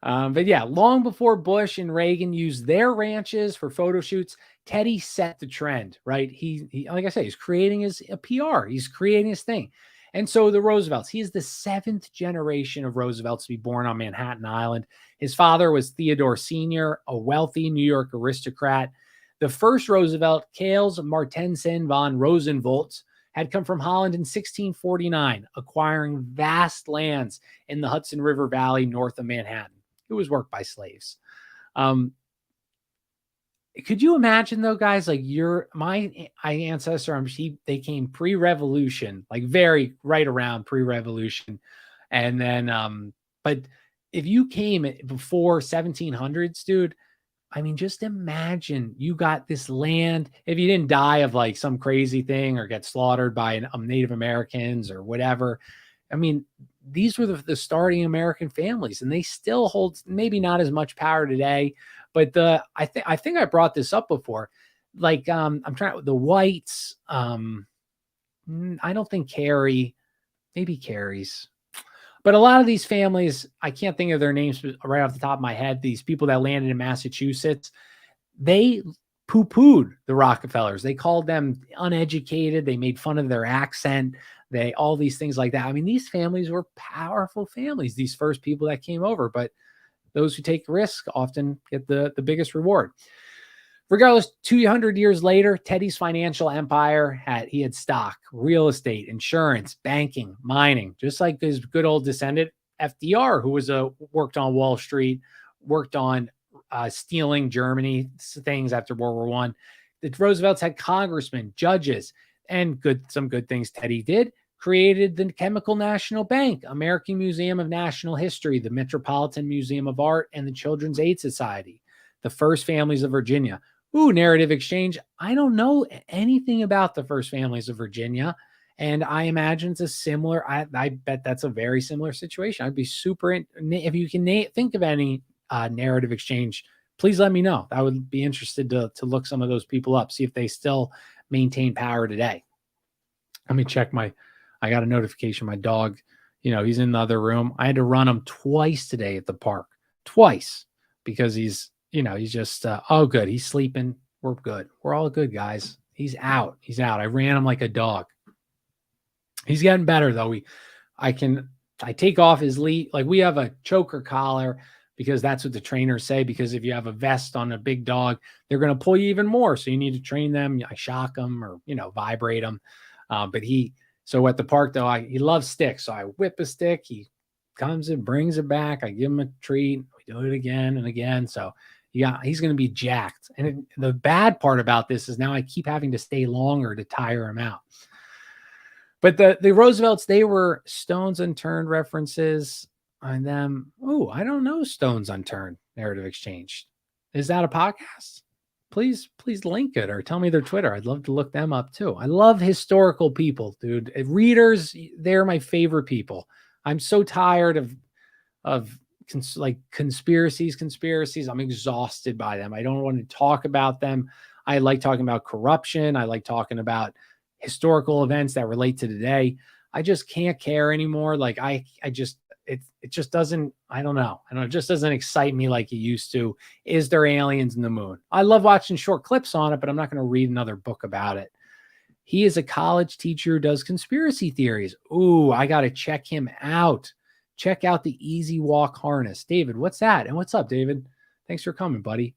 Speaker 1: but yeah, long before Bush and Reagan used their ranches for photo shoots, Teddy set the trend, right? He like I say, he's creating his PR. He's creating his thing. And so the Roosevelts, he's the 7th generation of Roosevelts to be born on Manhattan Island. His father was Theodore Sr., a wealthy New York aristocrat. The first Roosevelt, Kales Martensen von Rosenvolz, had come from Holland in 1649, acquiring vast lands in the Hudson River Valley north of Manhattan. It was worked by slaves. Could you imagine though, guys, like my ancestor, they came pre-revolution, like very right around pre-revolution. And then, but if you came before 1700s, dude, I mean, just imagine you got this land. If you didn't die of like some crazy thing or get slaughtered by Native Americans or whatever, I mean, these were the starting American families, and they still hold maybe not as much power today. But I think I brought this up before. Like I'm trying the whites. I don't think maybe Carey's. But a lot of these families, I can't think of their names right off the top of my head. These people that landed in Massachusetts, they poo-pooed the Rockefellers. They called them uneducated. They made fun of their accent. All these things like that. I mean, these families were powerful families, these first people that came over. But those who take risk often get the biggest reward. Regardless, 200 years later, Teddy's financial empire had stock, real estate, insurance, banking, mining, just like his good old descendant FDR, who worked on Wall Street, worked on stealing Germany things after World War I. The Roosevelts had congressmen, judges, and some good things Teddy did. Created the Chemical National Bank, American Museum of National History, the Metropolitan Museum of Art, and the Children's Aid Society. The First Families of Virginia. Ooh, narrative exchange. I don't know anything about the First Families of Virginia, and I imagine it's a similar. I bet that's a very similar situation. I'd be super if you can think of any narrative exchange. Please let me know. I would be interested to look some of those people up, see if they still maintain power today. Let me check I got a notification. My dog, he's in the other room. I had to run him twice today at the park, because he's just, oh, good. He's sleeping. We're good. We're all good, guys. He's out. I ran him like a dog. He's getting better though. I take off his lead. Like we have a choker collar because that's what the trainers say, because if you have a vest on a big dog, they're going to pull you even more. So you need to train them. I shock them or, vibrate them. So at the park though, he loves sticks. So I whip a stick. He comes and brings it back. I give him a treat. We do it again and again. So yeah, he's going to be jacked. And the bad part about this is now I keep having to stay longer to tire him out. But the Roosevelts, they were Stones Unturned references on them. Oh, I don't know Stones Unturned narrative exchange. Is that a podcast? Please link it or tell me their Twitter. I'd love to look them up too. I love historical people, dude. Readers, they're my favorite people. I'm so tired of conspiracies. I'm exhausted by them. I don't want to talk about them. I like talking about corruption. I like talking about historical events that relate to today. I just can't care anymore. Like it just doesn't, I don't know. It just doesn't excite me like it used to. Is there aliens in the moon? I love watching short clips on it, but I'm not going to read another book about it. He is a college teacher who does conspiracy theories. Ooh, I got to check him out. Check out the Easy Walk Harness. David, what's that? And what's up, David? Thanks for coming, buddy.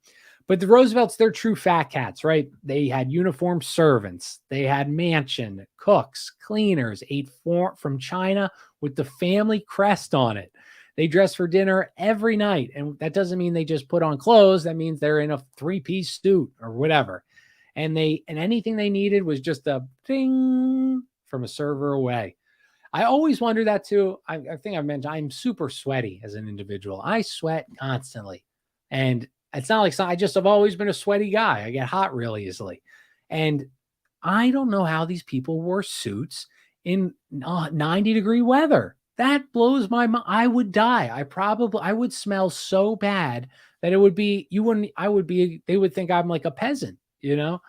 Speaker 1: But the Roosevelts, they're true fat cats, right? They had uniformed servants. They had mansion, cooks, cleaners, ate from China with the family crest on it. They dress for dinner every night. And that doesn't mean they just put on clothes. That means they're in a three-piece suit or whatever. And anything they needed was just a ding from a server away. I always wonder that too. I think I mentioned I'm super sweaty as an individual. I sweat constantly. And it's not like I just have always been a sweaty guy. I get hot really easily. And I don't know how these people wore suits in 90-degree weather. That blows my mind. I would die. I would smell so bad that it would be, they would think I'm like a peasant, you know?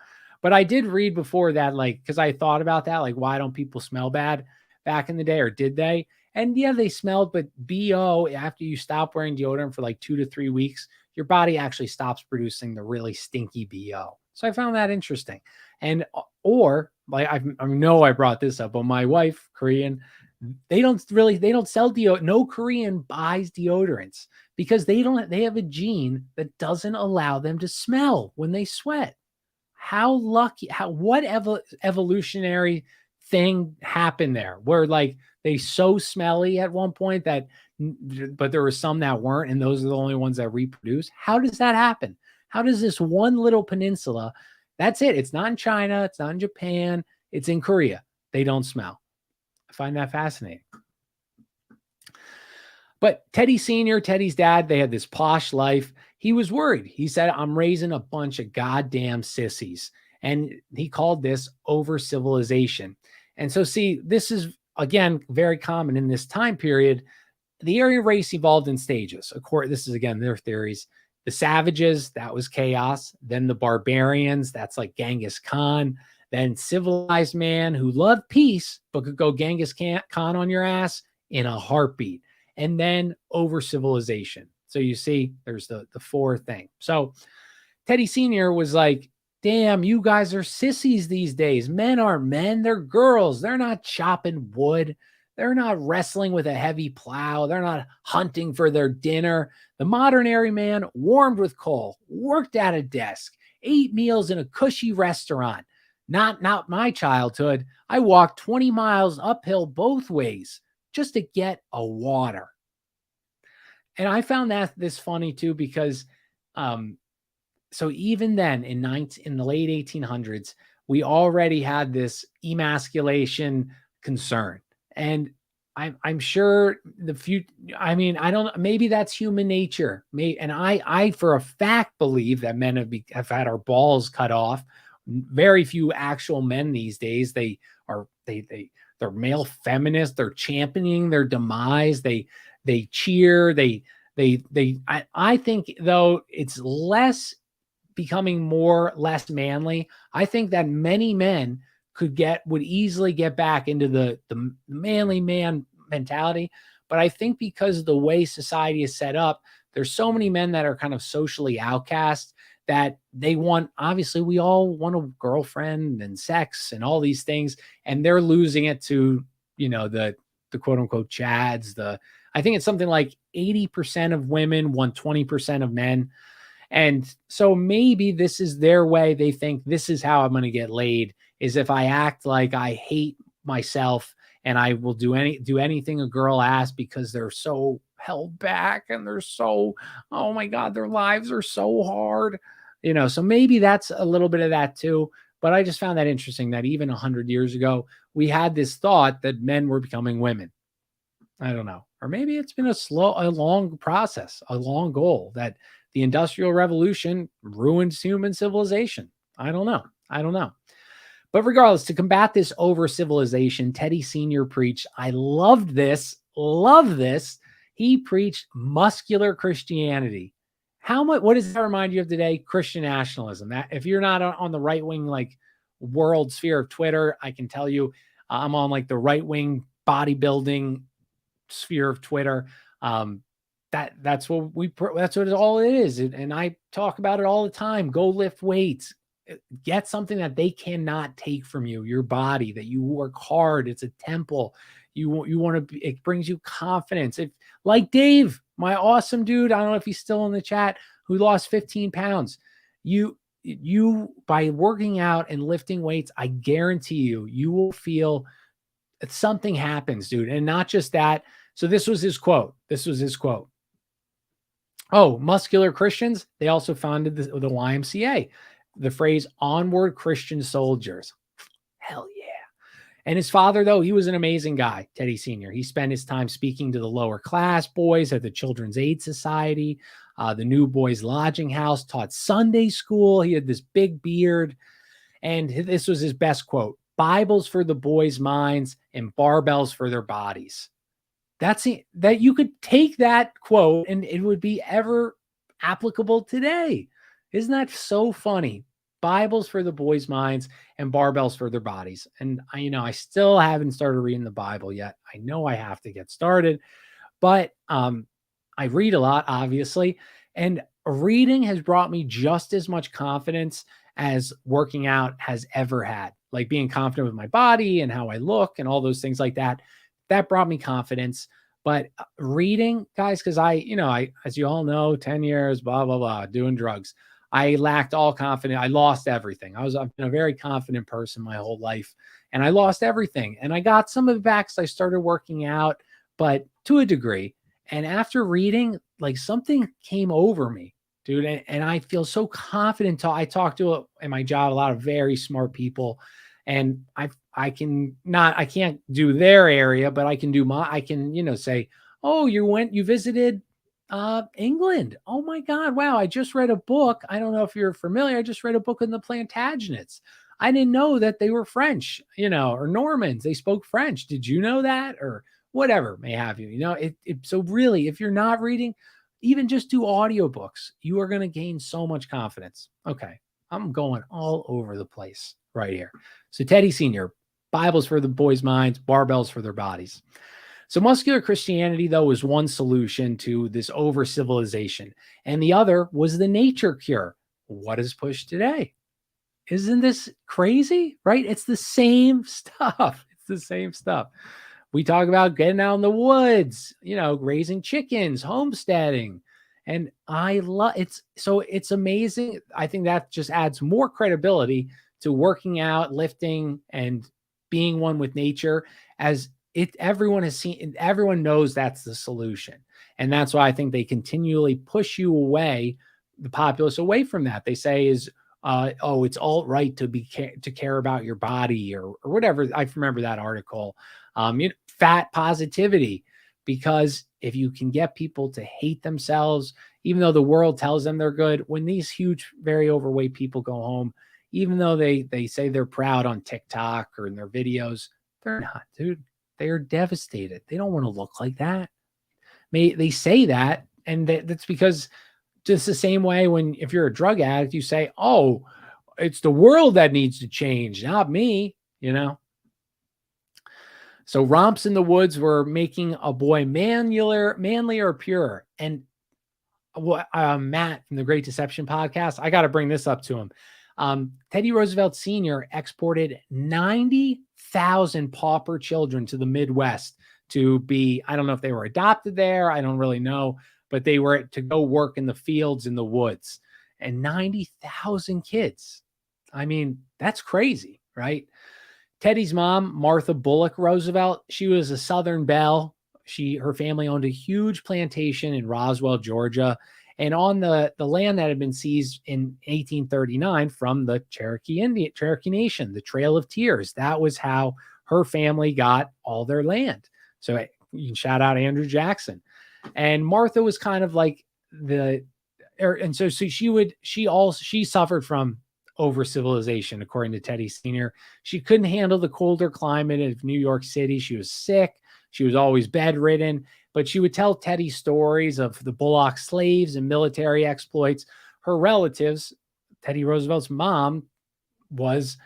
Speaker 1: But I did read before that, like, because I thought about that, like, why don't people smell bad back in the day, or did they? And yeah, they smelled, but BO, after you stop wearing deodorant for like 2 to 3 weeks, your body actually stops producing the really stinky BO. So I found that interesting. And, or like, I know I brought this up, but my wife, Korean, they don't sell deodorant. No Korean buys deodorants because they have a gene that doesn't allow them to smell when they sweat. How lucky, what evolutionary thing happened there where like they so smelly at one point that, but there were some that weren't, and those are the only ones that reproduce? How does that happen? How does this one little peninsula, that's it, it's not in China, it's not in Japan, it's in Korea, they don't smell? I find that fascinating. But Teddy Sr., Teddy's dad, they had this posh life. He was worried. He said, I'm raising a bunch of goddamn sissies. And he called this over civilization. And so, see, this is, again, very common in this time period. The Aryan race evolved in stages. Of course, this is, again, their theories. The savages, that was chaos. Then the barbarians, that's like Genghis Khan. Then civilized man who loved peace, but could go Genghis Khan on your ass in a heartbeat. And then over civilization. So you see, there's the four thing. So Teddy Sr. was like, damn, you guys are sissies these days. Men aren't men, they're girls. They're not chopping wood. They're not wrestling with a heavy plow. They're not hunting for their dinner. The modern Aryan man warmed with coal, worked at a desk, ate meals in a cushy restaurant. Not my childhood. I walked 20 miles uphill both ways just to get a water. And I found this funny too, because so even then in the late 1800s, we already had this emasculation concern. And I'm sure the future, I mean, I don't, maybe that's human nature. And I for a fact believe that men have had our balls cut off. Very few actual men these days. They're male feminists. They're championing their demise. They cheer. I think though it's becoming less manly. I think that many men would easily get back into the manly man mentality. But I think because of the way society is set up, there's so many men that are kind of socially outcast that obviously we all want a girlfriend and sex and all these things. And they're losing it to, the quote unquote chads. I think it's something like 80% of women want 20% of men. And so maybe this is their way. They think this is how I'm going to get laid, is if I act like I hate myself and I will do anything a girl asks, because they're so held back and they're so, oh my God, their lives are so hard. So maybe that's a little bit of that too. But I just found that interesting that even 100 years ago, we had this thought that men were becoming women. I don't know. Or maybe it's been a long process, a long goal, that the Industrial Revolution ruined human civilization. I don't know. But regardless, to combat this over civilization, Teddy Sr. preached, I love this. He preached muscular Christianity. What does that remind you of today? Christian nationalism. That if you're not on the right wing, like world sphere of Twitter, I can tell you, I'm on like the right wing bodybuilding sphere of Twitter. That's what all it is. And I talk about it all the time. Go lift weights, get something that they cannot take from you, your body, that you work hard. It's a temple. You want to, it brings you confidence. Like Dave, my awesome dude, I don't know if he's still in the chat, who lost 15 pounds. You by working out and lifting weights, I guarantee you will feel something happens, dude. And not just that. So this was his quote. Oh, muscular Christians, they also founded the YMCA. The phrase onward Christian soldiers. Hell yeah. And his father, though, he was an amazing guy, Teddy Sr. He spent his time speaking to the lower class boys at the Children's Aid Society, the New Boys Lodging House, taught Sunday school. He had this big beard. And this was his best quote: Bibles for the boys' minds and barbells for their bodies. That you could take that quote and it would be ever applicable today. Isn't that so funny? Bibles for the boys' minds and barbells for their bodies. And I still haven't started reading the Bible yet. I know I have to get started, but I read a lot, obviously, and reading has brought me just as much confidence as working out has ever had. Like being confident with my body and how I look and all those things like that. That brought me confidence. But reading, guys, because I, as you all know, 10 years, blah, blah, blah, doing drugs. I lacked all confidence. I lost everything. I've been a very confident person my whole life, and I lost everything. And I got some of it back because I started working out, but to a degree. And after reading, like something came over me, dude. And I feel so confident. I talk to in my job a lot of very smart people, and I can't do their area, but I can say, oh, you visited England. Oh my God. Wow. I just read a book. I don't know if you're familiar. I just read a book on the Plantagenets. I didn't know that they were French, or Normans. They spoke French. Did you know that? Or whatever may have you, so really, if you're not reading, even just do audiobooks, you are going to gain so much confidence. Okay. I'm going all over the place right here. So Teddy Sr., Bibles for the boys' minds, barbells for their bodies. So muscular Christianity, though, was one solution to this over civilization, and the other was the nature cure. What is pushed today? Isn't this crazy, right? It's the same stuff. It's the same stuff. We talk about getting out in the woods, raising chickens, homesteading. And I love it. So it's amazing. I think that just adds more credibility to working out, lifting, and being one with nature, as everyone has seen, everyone knows that's the solution. And that's why I think they continually push you away, the populace away from that. They say it's all right to care about your body or whatever. I remember that article. Fat positivity, because if you can get people to hate themselves, even though the world tells them they're good, when these huge, very overweight people go home, even though they say they're proud on TikTok or in their videos, they're not, dude. They are devastated. They don't want to look like that. They say that, and that's because just the same way if you're a drug addict, you say, oh, it's the world that needs to change, not me, So romps in the woods were making a boy manlier, purer. And Matt from the Great Deception podcast, I got to bring this up to him. Teddy Roosevelt Sr. exported 90,000 pauper children to the Midwest to be, I don't know if they were adopted there, I don't really know, but they were to go work in the fields, in the woods. And 90,000 kids. I mean, that's crazy, right? Teddy's mom, Martha Bullock Roosevelt, she was a Southern belle. Her family owned a huge plantation in Roswell, Georgia, and on the land that had been seized in 1839 from the Cherokee Nation, the Trail of Tears. That was how her family got all their land. So you can shout out Andrew Jackson. And Martha was kind of like so she suffered from over civilization, according to Teddy Sr. She couldn't handle the colder climate of New York City. She was sick. She was always bedridden, but she would tell Teddy stories of the Bullock slaves and military exploits. Her relatives, Teddy Roosevelt's mom, was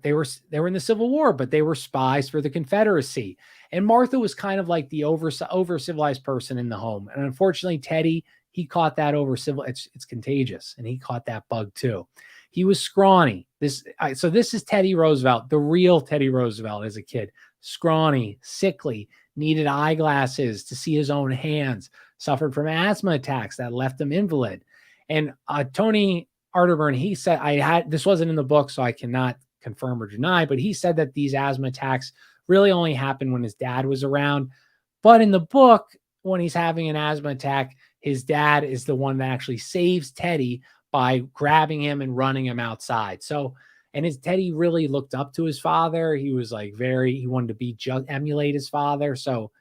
Speaker 1: they were in the Civil War, but they were spies for the Confederacy. And Martha was kind of like the over civilized person in the home. And unfortunately, Teddy, he caught that it's contagious, and he caught that bug too. He was scrawny. So this is Teddy Roosevelt, the real Teddy Roosevelt as a kid. Scrawny, sickly, needed eyeglasses to see his own hands, suffered from asthma attacks that left him invalid. And Tony Arterburn, he said, this wasn't in the book, so I cannot confirm or deny, but he said that these asthma attacks really only happened when his dad was around. But in the book, when he's having an asthma attack, his dad is the one that actually saves Teddy by grabbing him and running him outside. So, and his Teddy really looked up to his father. He was like he wanted to be emulate his father. So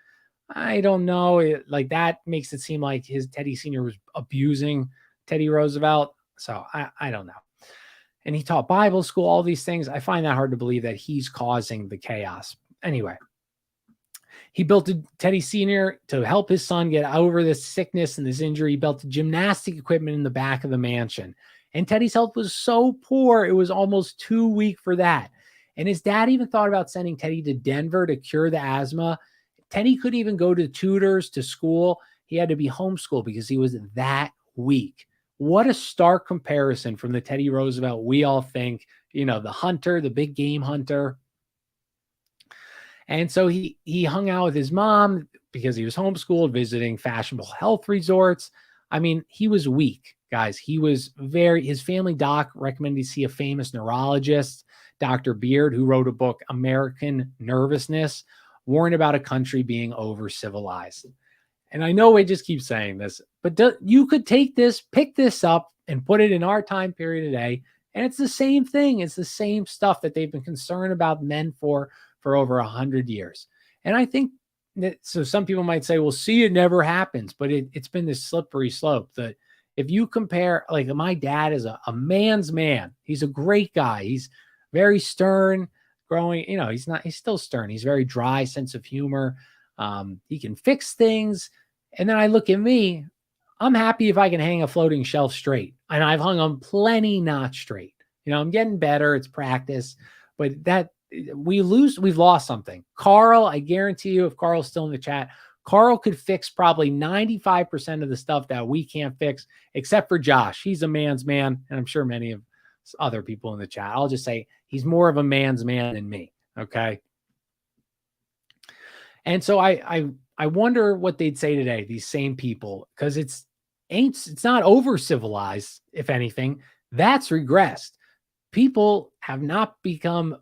Speaker 1: I don't know. Like that makes it seem like his Teddy Sr. was abusing Teddy Roosevelt. So I don't know. And he taught Bible school, all these things. I find that hard to believe that he's causing the chaos. Anyway, he built Teddy Sr. to help his son get over this sickness and this injury. He built gymnastic equipment in the back of the mansion. And Teddy's health was so poor, it was almost too weak for that. And his dad even thought about sending Teddy to Denver to cure the asthma. Teddy couldn't even go to tutors to school. He had to be homeschooled because he was that weak. What a stark comparison from the Teddy Roosevelt we all think, the hunter, the big game hunter. And so he hung out with his mom because he was homeschooled, visiting fashionable health resorts. I mean, he was weak, guys. His family doc recommended he see a famous neurologist, Dr. Beard, who wrote a book, American Nervousness, warned about a country being over-civilized. And I know I just keep saying this, but you could pick this up and put it in our time period today, and it's the same thing. It's the same stuff that they've been concerned about men for over 100 years. And I think that, so some people might say, well, see, it never happens, but it's been this slippery slope that if you compare, like my dad is a man's man. He's a great guy. He's very stern, growing, he's still stern. He's very dry sense of humor. He can fix things. And then I look at me, I'm happy if I can hang a floating shelf straight. And I've hung them plenty not straight. I'm getting better. It's practice, but we've lost something. Carl, I guarantee you, if Carl's still in the chat, Carl could fix probably 95% of the stuff that we can't fix, except for Josh. He's a man's man, and I'm sure many of other people in the chat. I'll just say he's more of a man's man than me, okay? And so I wonder what they'd say today, these same people, because it's not over-civilized, if anything. That's regressed. People have not become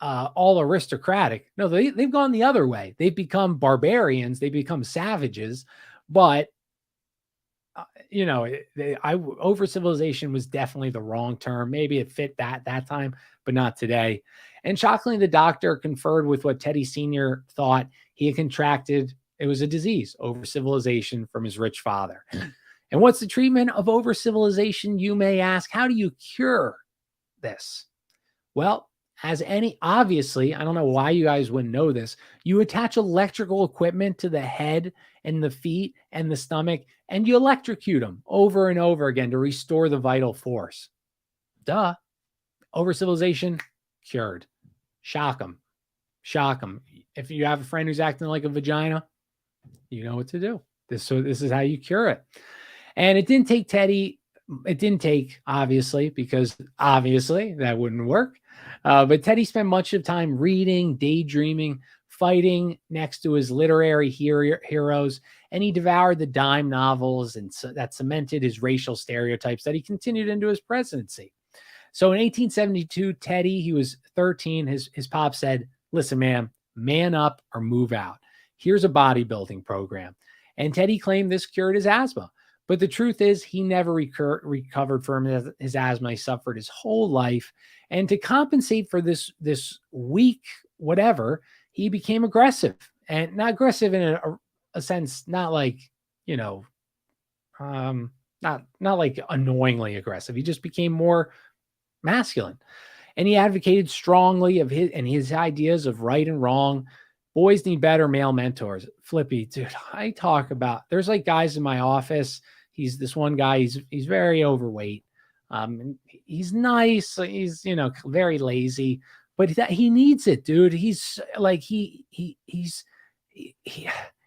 Speaker 1: all aristocratic. No, they've gone the other way. They've barbarians. They become savages. But over civilization was definitely the wrong term. Maybe it fit that time, but not today. And shockingly, the doctor conferred with what Teddy Sr. thought he had contracted. It was a disease, over civilization, from his rich father. And what's the treatment of over civilization, you may ask? How do you cure this? Well, obviously, I don't know why you guys wouldn't know this. You attach electrical equipment to the head and the feet and the stomach, and you electrocute them over and over again to restore the vital force. Duh. Over civilization, cured. Shock them. If you have a friend who's acting like a vagina, you know what to do. This is how you cure it. And it didn't take Teddy. It didn't take, obviously, because obviously that wouldn't work. But Teddy spent much of time reading, daydreaming, fighting next to his literary heroes, and he devoured the dime novels, and that cemented his racial stereotypes that he continued into his presidency. So in 1872, Teddy, he was 13, his pop said, "Listen, man up or move out. Here's a bodybuilding program." And Teddy claimed this cured his asthma. But the truth is, he never recovered from his asthma. He suffered his whole life. And to compensate for this weak whatever, he became aggressive. And not aggressive in a sense, not like, not like annoyingly aggressive. He just became more masculine. And he advocated strongly of his ideas of right and wrong. Boys need better male mentors. Flippy, dude, I talk about, there's like guys in my office. He's this one guy, he's very overweight. He's nice. He's, very lazy, but he needs it, dude. He's like, he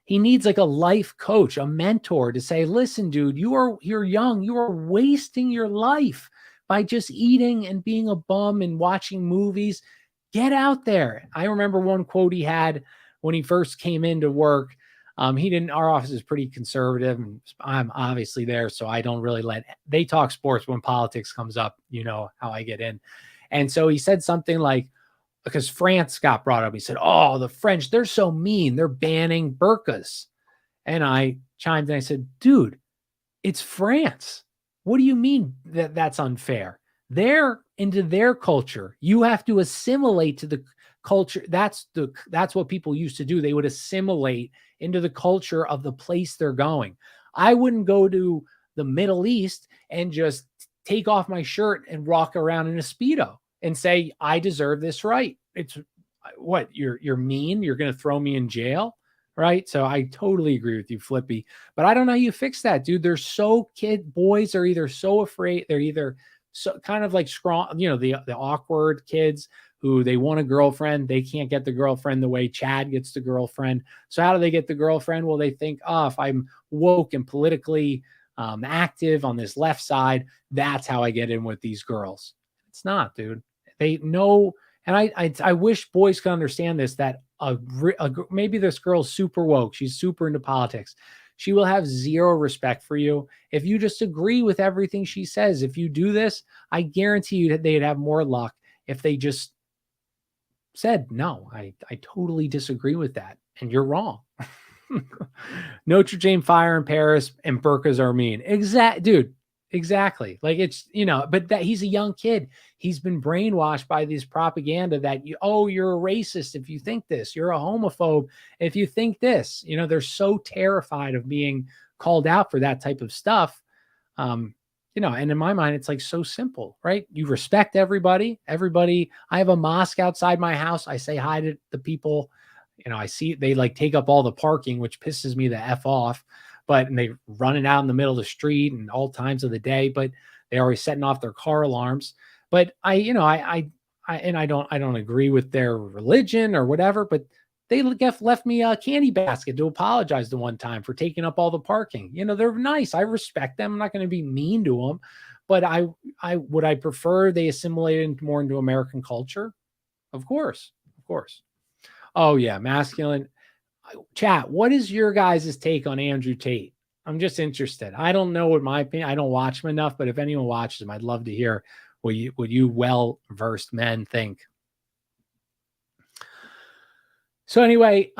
Speaker 1: needs like a life coach, a mentor to say, listen, dude, you're young. You are wasting your life by just eating and being a bum and watching movies. Get out there. I remember one quote he had when he first came into work. He didn't. Our office is pretty conservative, and I'm obviously there, so I don't really they talk sports when politics comes up. You know how I get in. And so he said something like, because France got brought up, he said, "Oh, the French, they're so mean. They're banning burqas." And I chimed in. I said, "Dude, it's France. What do you mean that that's unfair? They're into their culture. You have to assimilate to the culture. That's what people used to do. They would assimilate into the culture of the place they're going. I wouldn't go to the Middle East and just take off my shirt and walk around in a Speedo and say, I deserve this right. It's what you're mean. You're going to throw me in jail. Right. So I totally agree with you, Flippy. But I don't know how you fix that, dude. They're so boys are either so afraid, they're either so kind of like strong, the awkward kids who they want a girlfriend. They can't get the girlfriend the way Chad gets the girlfriend. So how do they get the girlfriend? Well, they think, oh, if I'm woke and politically active on this left side, that's how I get in with these girls. It's not, dude. They know. And I wish boys could understand this, that maybe this girl's super woke. She's super into politics. She will have zero respect for you if you just agree with everything she says. If you do this, I guarantee you that they'd have more luck if they just said, no, I totally disagree with that. And you're wrong. Notre Dame fire in Paris and burqas are mean. Dude. Exactly. Like it's, but that he's a young kid. He's been brainwashed by this propaganda that you're a racist if you think this, you're a homophobe if you think this. They're so terrified of being called out for that type of stuff. And in my mind, it's like so simple, right? You respect everybody. I have a mosque outside my house. I say hi to the people. I see they like take up all the parking, which pisses me the F off. And they run it out in the middle of the street and all times of the day, but they're always setting off their car alarms. But I don't agree with their religion or whatever, but they left me a candy basket to apologize the one time for taking up all the parking. They're nice. I respect them. I'm not going to be mean to them, but I prefer they assimilated more into American culture. Of course. Oh yeah. Masculine. Chat, what is your guys' take on Andrew Tate? I'm just interested. I don't know what my opinion. I don't watch him enough, but if anyone watches him, I'd love to hear what you well-versed men think. So anyway,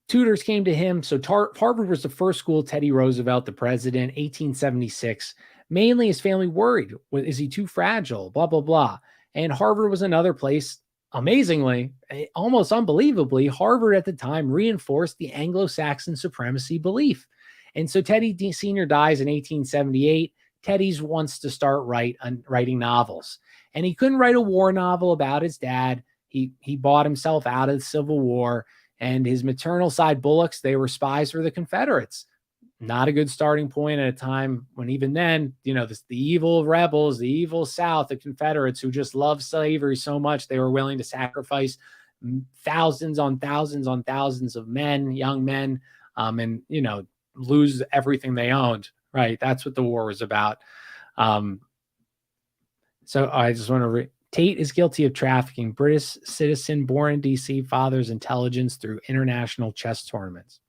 Speaker 1: tutors came to him. So Harvard was the first school Teddy Roosevelt, the president, 1876. Mainly his family worried. Is he too fragile? Blah, blah, blah. And Harvard was another place. Amazingly, almost unbelievably, Harvard at the time reinforced the Anglo-Saxon supremacy belief. And so Teddy Sr. dies in 1878. Teddy's wants to start writing novels. And he couldn't write a war novel about his dad. He bought himself out of the Civil War. And his maternal side Bullocks, they were spies for the Confederates. Not a good starting point at a time when even then, the evil rebels, the evil South, the Confederates who just loved slavery so much, they were willing to sacrifice thousands on thousands on thousands of men, young men, and, lose everything they owned, right? That's what the war was about. So I just want to Tate is guilty of trafficking British citizen born in D.C., father's intelligence through international chess tournaments.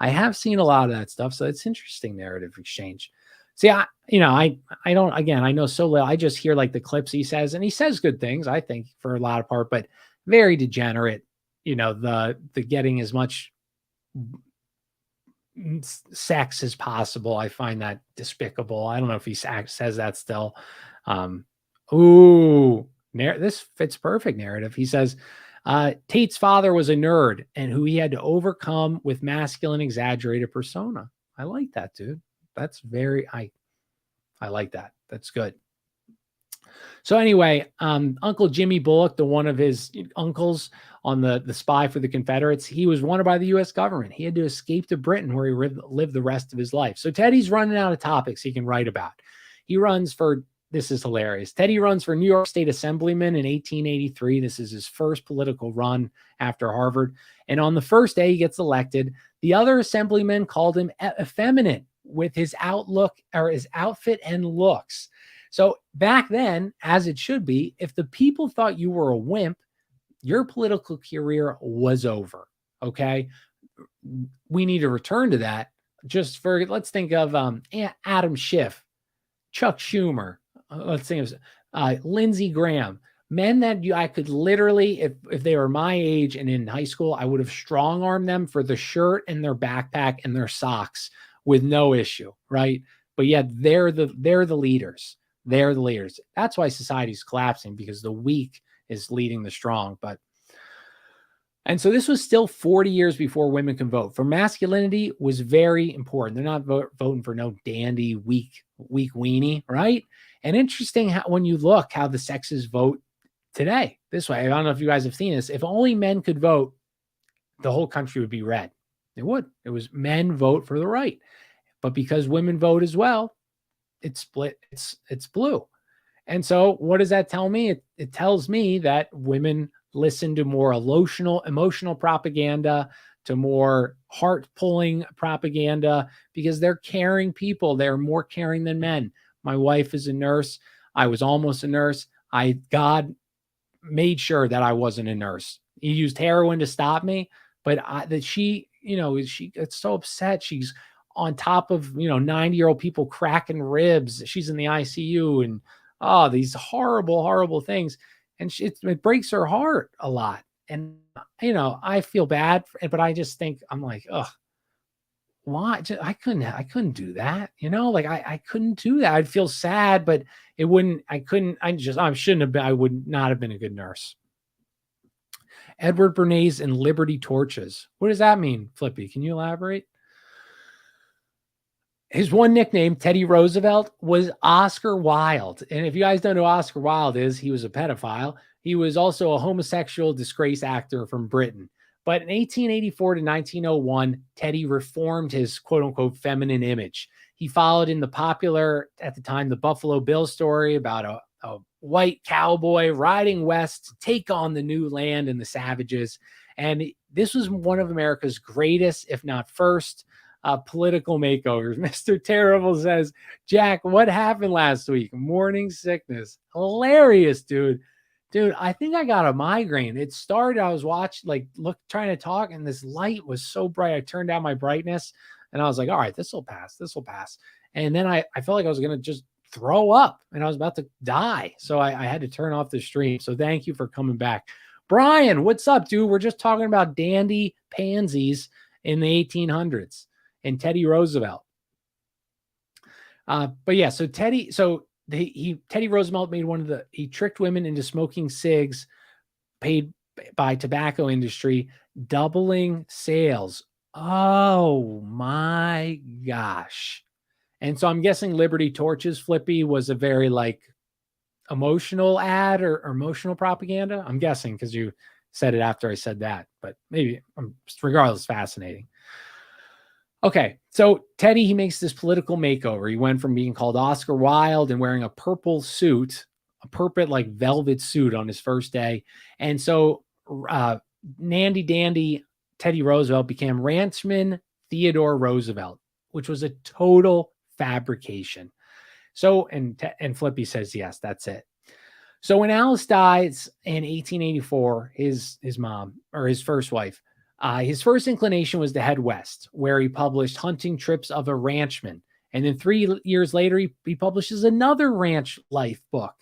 Speaker 1: I have seen a lot of that stuff, so it's interesting narrative exchange. See, I know so little. I just hear like the clips he says, and he says good things, I think, for a lot of part, but very degenerate. The getting as much sex as possible. I find that despicable. I don't know if he says that still. This fits perfect narrative. He says, Tate's father was a nerd and who he had to overcome with masculine exaggerated persona. I like that, dude. That's I like that. That's good. So anyway, Uncle Jimmy Bullock, the one of his uncles on the spy for the Confederates, he was wanted by the U.S. government. He had to escape to Britain where he lived the rest of his life. So Teddy's running out of topics he can write about. He runs for, this is hilarious, Teddy runs for New York State Assemblyman in 1883. This is his first political run after Harvard. And on the first day he gets elected, the other assemblymen called him effeminate with his outlook or his outfit and looks. So back then, as it should be, if the people thought you were a wimp, your political career was over. Okay. we need to return to that. Just for, let's think of Adam Schiff, Chuck Schumer, let's think of Lindsey Graham, men that I could literally, if they were my age and in high school, I would have strong armed them for the shirt and their backpack and their socks with no issue, right? But yet they're the leaders. They're the leaders. That's why society's collapsing, because the weak is leading the strong. And so this was still 40 years before women can vote. For masculinity was very important. They're not voting for no dandy, weak weenie, right? And interesting how, when you look how the sexes vote today, this way, I don't know if you guys have seen this. If only men could vote, the whole country would be red. It would. It was men vote for the right. But because women vote as well, it's split. It's blue. And so what does that tell me? It tells me that women listen to more emotional propaganda, to more heart-pulling propaganda, because they're caring people. They're more caring than men. My wife is a nurse. I was almost a nurse. God made sure that I wasn't a nurse. He used heroin to stop me, but she gets so upset. She's on top of 90-year-old people cracking ribs. She's in the ICU and these horrible things. And it breaks her heart a lot. And, I feel bad, but I just think, I'm like, why? I couldn't do that. I couldn't do that. I'd feel sad, but I would not have been a good nurse. Edward Bernays and Liberty Torches. What does that mean, Flippy? Can you elaborate? His one nickname, Teddy Roosevelt, was Oscar Wilde. And if you guys don't know who Oscar Wilde is, he was a pedophile. He was also a homosexual disgrace actor from Britain. But in 1884 to 1901, Teddy reformed his quote-unquote feminine image. He followed in the popular, at the time, the Buffalo Bill story about a white cowboy riding west to take on the new land and the savages. And this was one of America's greatest, if not first, political makeovers. Mr. Terrible says, Jack, what happened last week? Morning sickness. Hilarious, dude. Dude, I think I got a migraine. It started, I was watching, trying to talk, and this light was so bright. I turned down my brightness, and I was like, all right, this will pass. And then I felt like I was going to just throw up, and I was about to die. So I had to turn off the stream. So thank you for coming back. Brian, what's up, dude? We're just talking about dandy pansies in the 1800s. And Teddy Roosevelt. But yeah, so Teddy Roosevelt made he tricked women into smoking cigs paid by tobacco industry, doubling sales. Oh my gosh. And so I'm guessing Liberty Torches, Flippy, was a very emotional ad or emotional propaganda. I'm guessing because you said it after I said that, but maybe regardless, fascinating. Okay, so Teddy, he makes this political makeover. He went from being called Oscar Wilde and wearing a purple suit, a purple velvet suit on his first day. And so Nandy Dandy Teddy Roosevelt became Ranchman Theodore Roosevelt, which was a total fabrication. So, and Flippy says, yes, that's it. So when Alice dies in 1884, his mom, or his first wife, his first inclination was to head west, where he published Hunting Trips of a Ranchman. And then 3 years later, he publishes another ranch life book.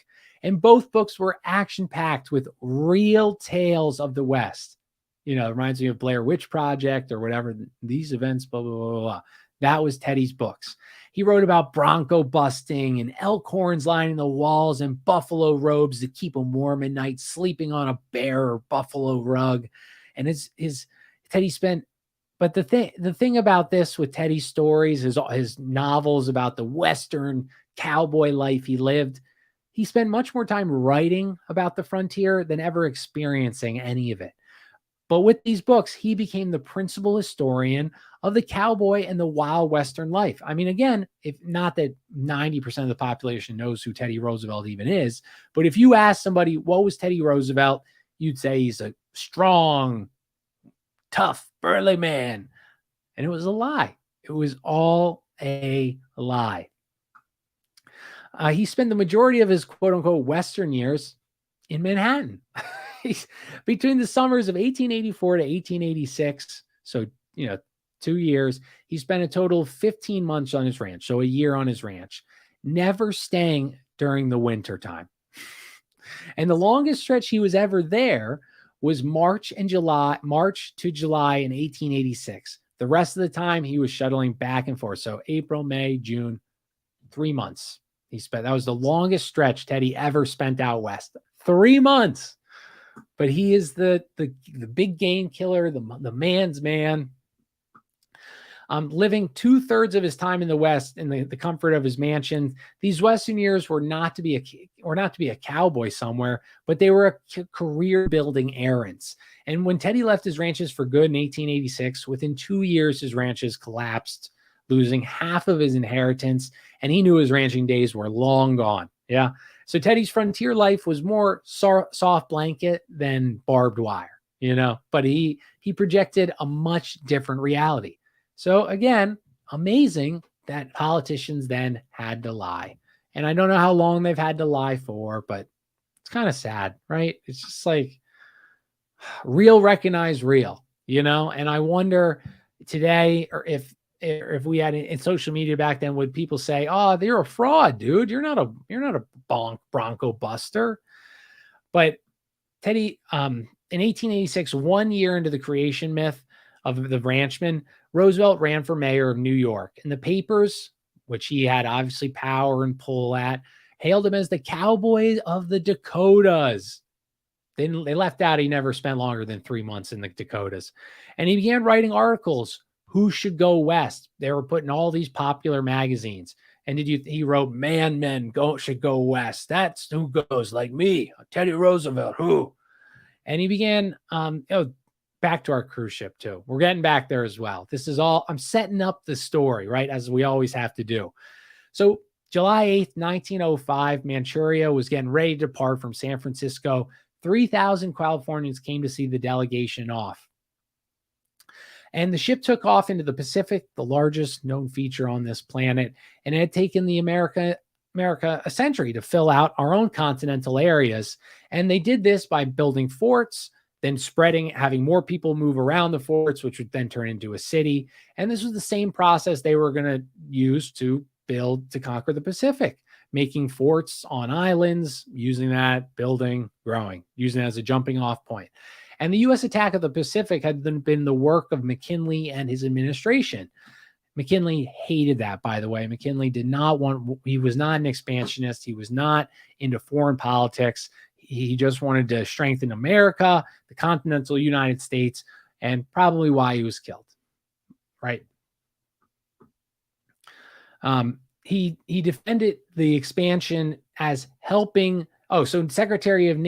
Speaker 1: And both books were action-packed with real tales of the West. It reminds me of Blair Witch Project or whatever, these events, blah, blah, blah, blah. That was Teddy's books. He wrote about bronco busting and elk horns lining the walls and buffalo robes to keep him warm at night, sleeping on a bear or buffalo rug. And Teddy spent, but the thing about this with Teddy's stories, his novels about the Western cowboy life he lived, he spent much more time writing about the frontier than ever experiencing any of it. But with these books, he became the principal historian of the cowboy and the wild Western life. I mean, again, if not that 90% of the population knows who Teddy Roosevelt even is, but if you ask somebody, what was Teddy Roosevelt? You'd say he's a strong, tough, burly man. And it was a lie. It was all a lie. He spent the majority of his quote-unquote Western years in Manhattan. Between the summers of 1884 to 1886, so 2 years. He spent a total of 15 months on his ranch, so a year on his ranch, never staying during the winter time. And the longest stretch he was ever there was March to July in 1886. The rest of the time he was shuttling back and forth. So April, May, June, 3 months he spent. That was the longest stretch Teddy ever spent out west. 3 months. But he is the big game killer, the man's man. Living 2/3 of his time in the West in the comfort of his mansion. These Western years were not to be a cowboy somewhere, but they were a career building errands. And when Teddy left his ranches for good in 1886, within 2 years, his ranches collapsed, losing half of his inheritance. And he knew his ranching days were long gone. Yeah. So Teddy's frontier life was more soft blanket than barbed wire, but he projected a much different reality. So again, amazing that politicians then had to lie. And I don't know how long they've had to lie for, but it's kind of sad, right? It's just like real recognize real, and I wonder today, or if we had in social media back then, would people say, "Oh, you're a fraud, dude. You're not a Bronco buster." But Teddy, in 1886, 1 year into the creation myth of the ranchman, Roosevelt ran for mayor of New York, and the papers, which he had obviously power and pull at, hailed him as the cowboy of the Dakotas. Then they left out he never spent longer than 3 months in the Dakotas. And he began writing articles. Who should go west? They were putting all these popular magazines. And he wrote, men should go west. That's who goes, like me, Teddy Roosevelt, who? And he began, back to our cruise ship too. We're getting back there as well. This is all, I'm setting up the story, right? As we always have to do. So July 8th, 1905, Manchuria was getting ready to depart from San Francisco. 3,000 Californians came to see the delegation off. And the ship took off into the Pacific, the largest known feature on this planet. And it had taken the America a century to fill out our own continental areas. And they did this by building forts, then spreading, having more people move around the forts, which would then turn into a city. And this was the same process they were going to use to conquer the Pacific, making forts on islands, using that, building, growing, using it as a jumping off point. And the U.S. attack of the Pacific had been the work of McKinley and his administration. McKinley hated that, by the way. McKinley he was not an expansionist. He was not into foreign politics. He just wanted to strengthen America, the continental United States, and probably why he was killed, right? He defended the expansion as helping. So the Secretary of the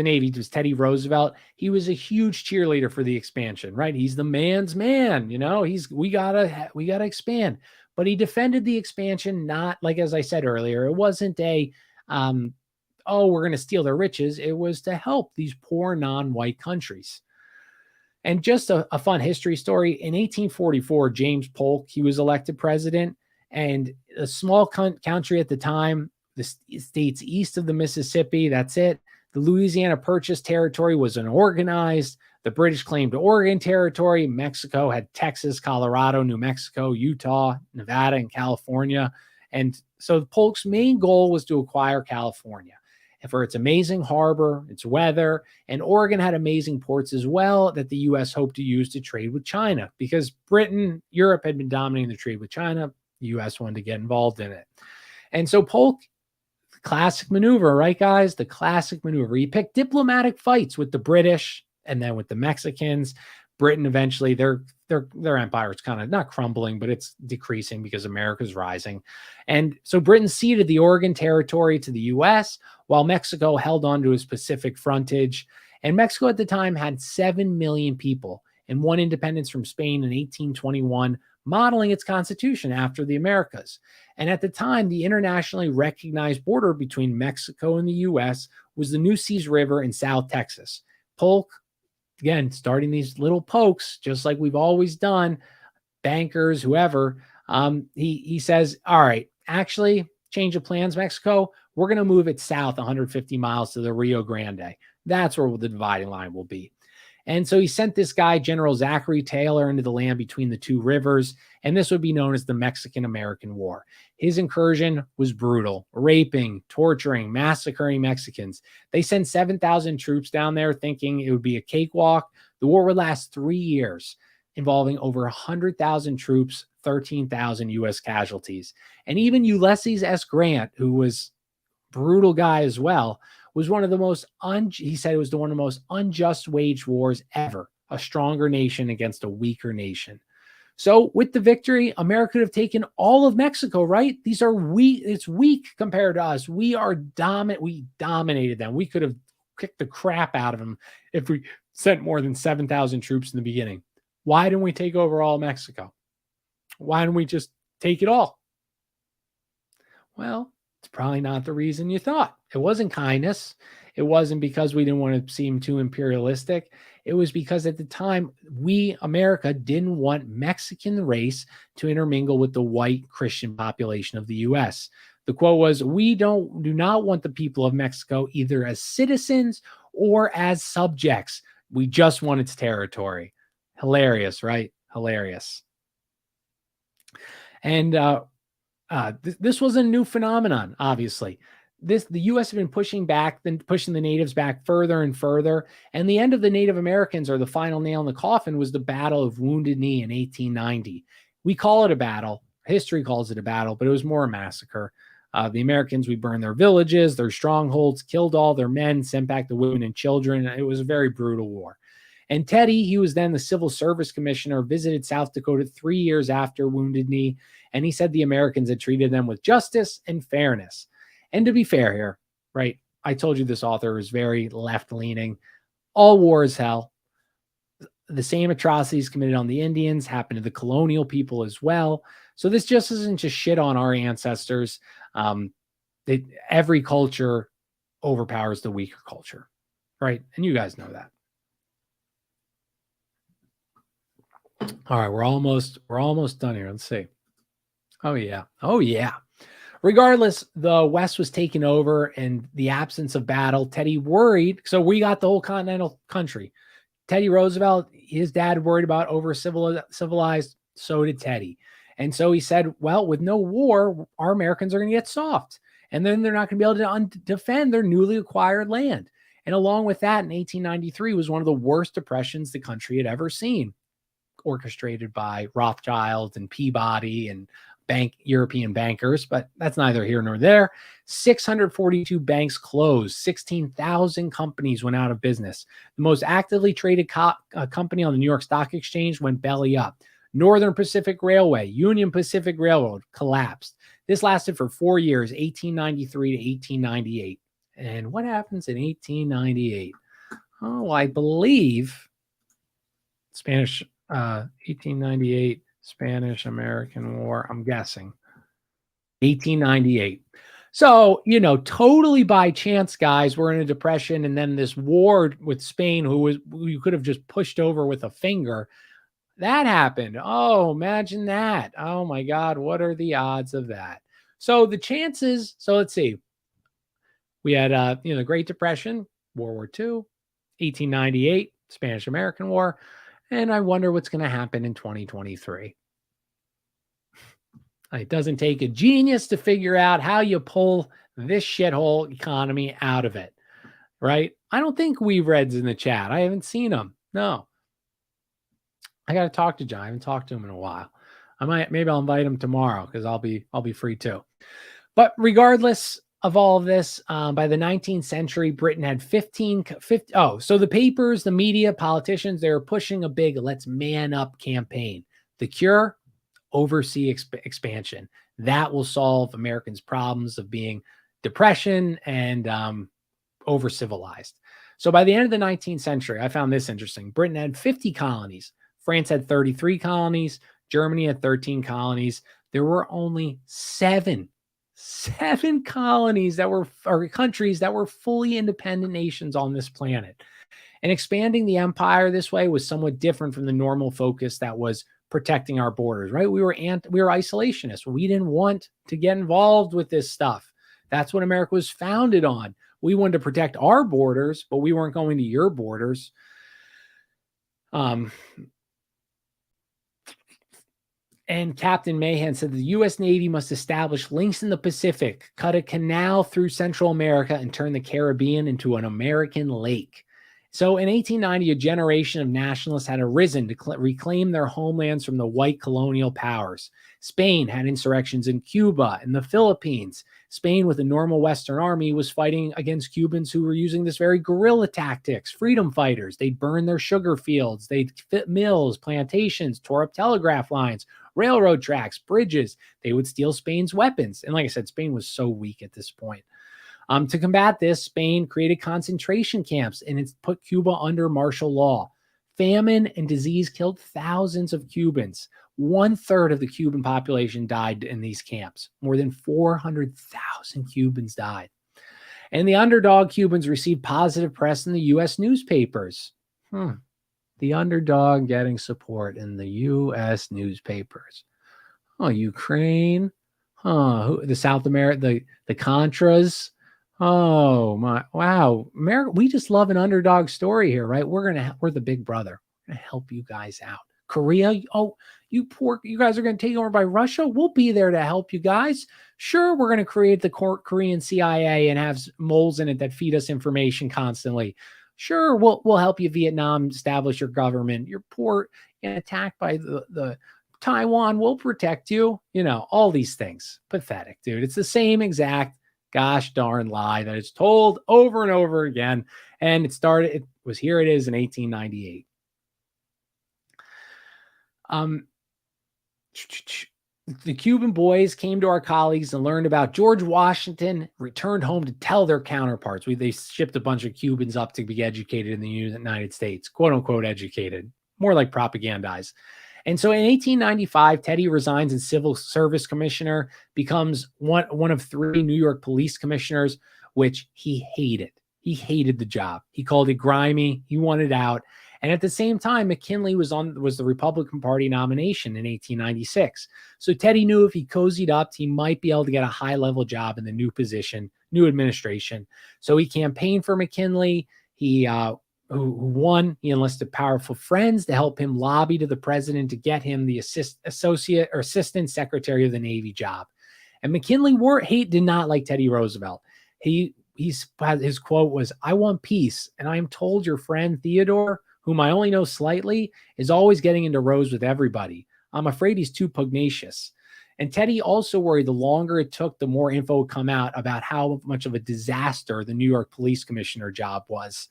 Speaker 1: Navy was Teddy Roosevelt. He was a huge cheerleader for the expansion, right? He's the man's man, we gotta expand. But he defended the expansion, not like, as I said earlier, it wasn't we're going to steal their riches. It was to help these poor non-white countries. And just a fun history story. In 1844, James Polk, he was elected president, and a small country at the time, the states east of the Mississippi, that's it. The Louisiana Purchase territory was unorganized. The British claimed Oregon territory. Mexico had Texas, Colorado, New Mexico, Utah, Nevada, and California. And so Polk's main goal was to acquire California for its amazing harbor, its weather, and Oregon had amazing ports as well that the U.S. hoped to use to trade with China, because Europe had been dominating the trade with China. The U.S. wanted to get involved in it. And so Polk, classic maneuver, right, guys? The classic maneuver. He picked diplomatic fights with the British and then with the Mexicans. Britain eventually, their empire is kind of not crumbling, but it's decreasing because America's rising. And so Britain ceded the Oregon territory to the U.S., while Mexico held on to its Pacific frontage. And Mexico at the time had 7 million people and won independence from Spain in 1821, modeling its constitution after the Americas. And at the time, the internationally recognized border between Mexico and the U.S. was the Nueces River in South Texas. Polk, again, starting these little pokes, just like we've always done, bankers, whoever, he says, all right, actually, change of plans, Mexico, we're going to move it south 150 miles to the Rio Grande. That's where the dividing line will be. And so he sent this guy, General Zachary Taylor, into the land between the two rivers, and this would be known as the Mexican-American War. His incursion was brutal, raping, torturing, massacring Mexicans. They sent 7,000 troops down there thinking it would be a cakewalk. The war would last 3 years, involving over 100,000 troops, 13,000 U.S. casualties. And even Ulysses S. Grant, who was a brutal guy as well, was one of the most, he said it was one of the most unjust waged wars ever, a stronger nation against a weaker nation. So with the victory, America could have taken all of Mexico, right? These are weak. It's weak compared to us. We are dominant. We dominated them. We could have kicked the crap out of them if we sent more than 7,000 troops in the beginning. Why didn't we take over all of Mexico? Why didn't we just take it all? Well, it's probably not the reason you thought. It wasn't kindness. It wasn't because we didn't want to seem too imperialistic. It was because at the time, we, America, didn't want Mexican race to intermingle with the white Christian population of the U.S. The quote was, "We do not want the people of Mexico either as citizens or as subjects. We just want its territory." Hilarious, right? Hilarious. And this was a new phenomenon, obviously. The U.S. had been pushing the natives back further and further. And the end of the Native Americans, or the final nail in the coffin, was the Battle of Wounded Knee in 1890. We call it a battle. History calls it a battle, but it was more a massacre. The Americans, we burned their villages, their strongholds, killed all their men, sent back the women and children. It was a very brutal war. And Teddy, he was then the Civil Service Commissioner, visited South Dakota 3 years after Wounded Knee, and he said the Americans had treated them with justice and fairness. And to be fair here, right, I told you this author was very left-leaning. All war is hell. The same atrocities committed on the Indians happened to the colonial people as well. So this just isn't just shit on our ancestors. Every culture overpowers the weaker culture, right? And you guys know that. All right, we're almost done here. Let's see. Oh yeah. Regardless, the West was taken over and the absence of battle. Teddy worried. So we got the whole continental country. Teddy Roosevelt, his dad worried about over civilized. So did Teddy. And so he said, well, with no war, our Americans are going to get soft. And then they're not going to be able to defend their newly acquired land. And along with that, in 1893 was one of the worst depressions the country had ever seen, orchestrated by Rothschild and Peabody and European bankers, but that's neither here nor there. 642 banks closed. 16,000 companies went out of business. The most actively traded company on the New York Stock Exchange went belly up. Northern Pacific Railway, Union Pacific Railroad collapsed. This lasted for 4 years, 1893 to 1898. And what happens in 1898? Oh, I believe Spanish 1898 Spanish-American War, I'm guessing. 1898. So, totally by chance, guys, we're in a depression, and then this war with Spain, who you could have just pushed over with a finger, that happened. Oh, imagine that. Oh my God, what are the odds of that? So the chances, so let's see. We had the Great Depression, World War II, 1898, Spanish-American War. And I wonder what's going to happen in 2023. It doesn't take a genius to figure out how you pull this shithole economy out of it, right? I don't think Weave Red's in the chat. I haven't seen him. No. I got to talk to John. I haven't talked to him in a while. Maybe I'll invite him tomorrow because I'll be free too. But regardless of all of this, by the 19th century, Britain had 50. So the papers, the media, politicians, they were pushing a big let's man up campaign. The cure, overseas expansion. That will solve Americans' problems of being depression and over-civilized. So by the end of the 19th century, I found this interesting. Britain had 50 colonies. France had 33 colonies. Germany had 13 colonies. There were only seven colonies or countries that were fully independent nations on this planet. And expanding the empire this way was somewhat different from the normal focus that was protecting our borders, right? We were isolationists. We didn't want to get involved with this stuff. That's what America was founded on. We wanted to protect our borders, but we weren't going to your borders. Um, And Captain Mahan said the U.S. Navy must establish links in the Pacific, cut a canal through Central America, and turn the Caribbean into an American lake. So in 1890, a generation of nationalists had arisen to reclaim their homelands from the white colonial powers. Spain had insurrections in Cuba and the Philippines. Spain, with a normal Western army, was fighting against Cubans who were using this very guerrilla tactics, freedom fighters. They'd burn their sugar fields, they'd fit mills, plantations, tore up telegraph lines, railroad tracks, bridges. They would steal Spain's weapons. And like I said, Spain was so weak at this point. To combat this, Spain created concentration camps and it's put Cuba under martial law. Famine and disease killed thousands of Cubans. 1/3 of the Cuban population died in these camps. More than 400,000 Cubans died. And the underdog Cubans received positive press in the U.S. newspapers. The underdog getting support in the U.S. newspapers. Oh, Ukraine. The South America, the Contras. Oh my, wow. America, we just love an underdog story here, right? We're the big brother. We're gonna help you guys out. Korea, oh, you guys are gonna take over by Russia. We'll be there to help you guys. Sure, we're gonna create the Korean CIA and have moles in it that feed us information constantly. Sure, we'll help you, Vietnam, establish your government. You're poor and attacked by the Taiwan. We'll protect you. You know, all these things. Pathetic, dude. It's the same exact gosh darn lie that it's told over and over again. And it is in 1898. The Cuban boys came to our colleagues and learned about George Washington, returned home to tell their counterparts. They shipped a bunch of Cubans up to be educated in the United States, quote unquote educated, more like propagandized. And so in 1895, Teddy resigns as civil service commissioner, becomes one of 3 New York police commissioners, which he hated. He hated the job. He called it grimy. He wanted out. And at the same time, McKinley was the Republican Party nomination in 1896. So Teddy knew if he cozied up, he might be able to get a high-level job in the new position, new administration. So he campaigned for McKinley. He who won. He enlisted powerful friends to help him lobby to the president to get him the assistant secretary of the Navy job. And McKinley did not like Teddy Roosevelt. His quote was, "I want peace, and I am told your friend Theodore, whom I only know slightly, is always getting into rows with everybody. I'm afraid he's too pugnacious." And Teddy also worried the longer it took, the more info would come out about how much of a disaster the New York police commissioner job was.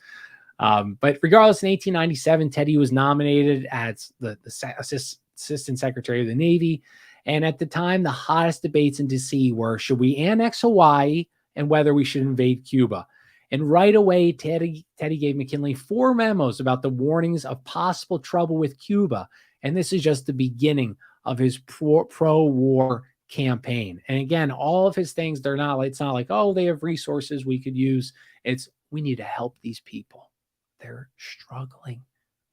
Speaker 1: But regardless, in 1897, Teddy was nominated as the assistant secretary of the Navy. And at the time, the hottest debates in D.C. were, should we annex Hawaii and whether we should invade Cuba? And right away, Teddy gave McKinley 4 memos about the warnings of possible trouble with Cuba. And this is just the beginning of his pro-war campaign. And again, all of his things, it's not like, oh, they have resources we could use. It's, we need to help these people. They're struggling.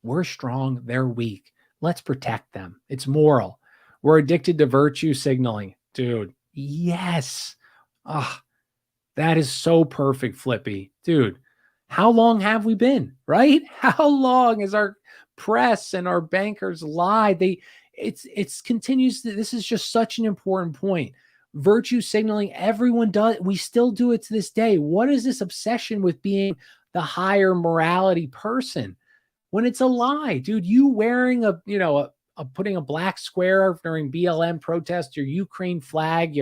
Speaker 1: We're strong. They're weak. Let's protect them. It's moral. We're addicted to virtue signaling. Dude, yes. That is so perfect, Flippy. Dude, how long have we been, right? How long has our press and our bankers lied? It's continues. This is just such an important point. Virtue signaling, everyone does. We still do it to this day. What is this obsession with being the higher morality person when it's a lie? Dude, you wearing putting a black square during BLM protest, your Ukraine flag,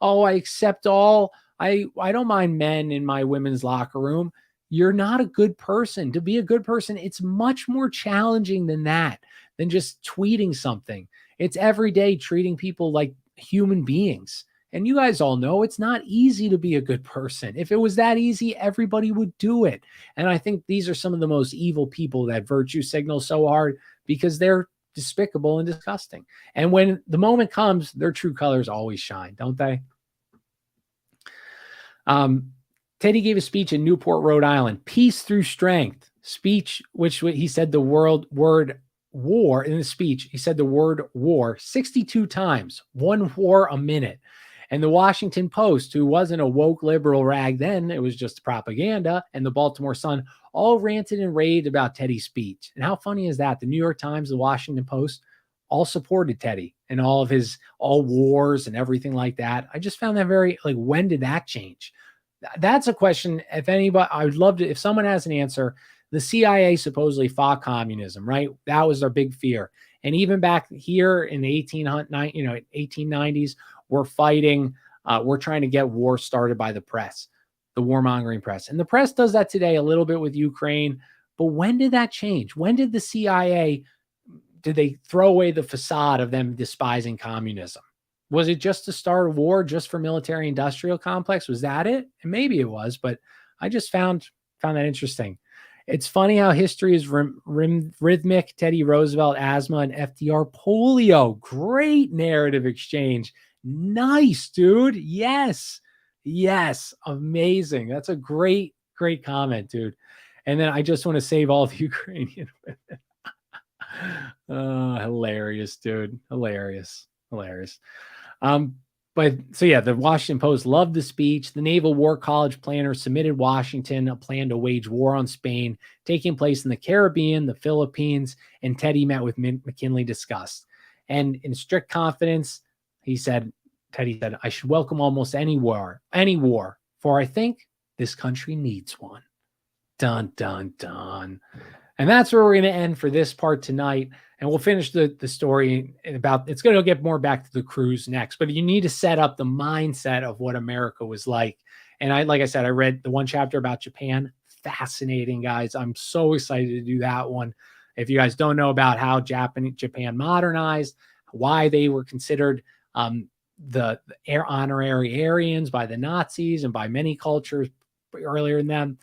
Speaker 1: I accept all, I don't mind men in my women's locker room. You're not a good person. To be a good person, it's much more challenging than that, than just tweeting something. It's every day treating people like human beings. And you guys all know it's not easy to be a good person. If it was that easy, everybody would do it. And I think these are some of the most evil people that virtue signal so hard because they're despicable and disgusting. And when the moment comes, their true colors always shine, don't they? Teddy gave a speech in Newport, Rhode Island, Peace Through Strength speech, which he said the word war in the speech. He said the word war 62 times, one war a minute. And the Washington Post, who wasn't a woke liberal rag then, it was just propaganda, and the Baltimore Sun all ranted and raved about Teddy's speech. And how funny is that? The New York Times, the Washington Post, all supported Teddy and all of his all wars and everything like that. I just found that very like, when did that change? That's a question. If anybody, I would love to, if someone has an answer. The CIA supposedly fought communism, right? That was their big fear. And even back here in the 1890s, we're fighting, we're trying to get war started by the press, the warmongering press. And the press does that today a little bit with Ukraine. But when did that change? When did the CIA, did they throw away the facade of them despising communism? Was it just to start a war just for military industrial complex? Was that it? And maybe it was, but I just found that interesting. It's funny how history is rhythmic. Teddy Roosevelt, asthma, and FDR, polio. Great narrative exchange. Nice, dude. Yes. Yes. Amazing. That's a great, great comment, dude. And then I just want to save all the Ukrainian women. Hilarious, dude. Hilarious. But so yeah, the Washington Post loved the speech. The Naval War College planner submitted Washington a plan to wage war on Spain, taking place in the Caribbean, the Philippines, and Teddy met with McKinley, discussed. And in strict confidence, Teddy said, I should welcome almost any war, for I think this country needs one. Dun, dun, dun. And that's where we're going to end for this part tonight. And we'll finish the story about, it's going to get more back to the cruise next, but you need to set up the mindset of what America was like. And like I said, I read the one chapter about Japan. Fascinating, guys. I'm so excited to do that one. If you guys don't know about how Japan modernized, why they were considered the honorary Aryans by the Nazis and by many cultures earlier than them,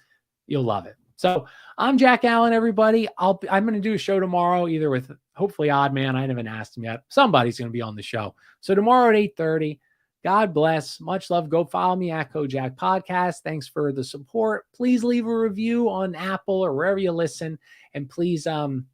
Speaker 1: you'll love it. So I'm Jack Allen, everybody. I'm going to do a show tomorrow, either with hopefully Odd Man. I haven't asked him yet. Somebody's going to be on the show. So tomorrow at 8:30. God bless. Much love. Go follow me at Kojak Podcast. Thanks for the support. Please leave a review on Apple or wherever you listen, and please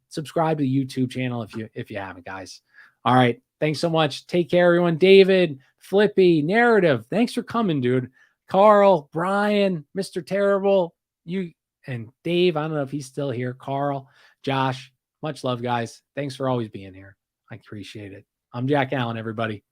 Speaker 1: subscribe to the YouTube channel if you haven't, guys. All right. Thanks so much. Take care, everyone. David, Flippy, Narrative. Thanks for coming, dude. Carl, Brian, Mr. Terrible, you. And Dave, I don't know if he's still here. Carl, Josh, much love, guys. Thanks for always being here. I appreciate it. I'm Jack Allen, everybody.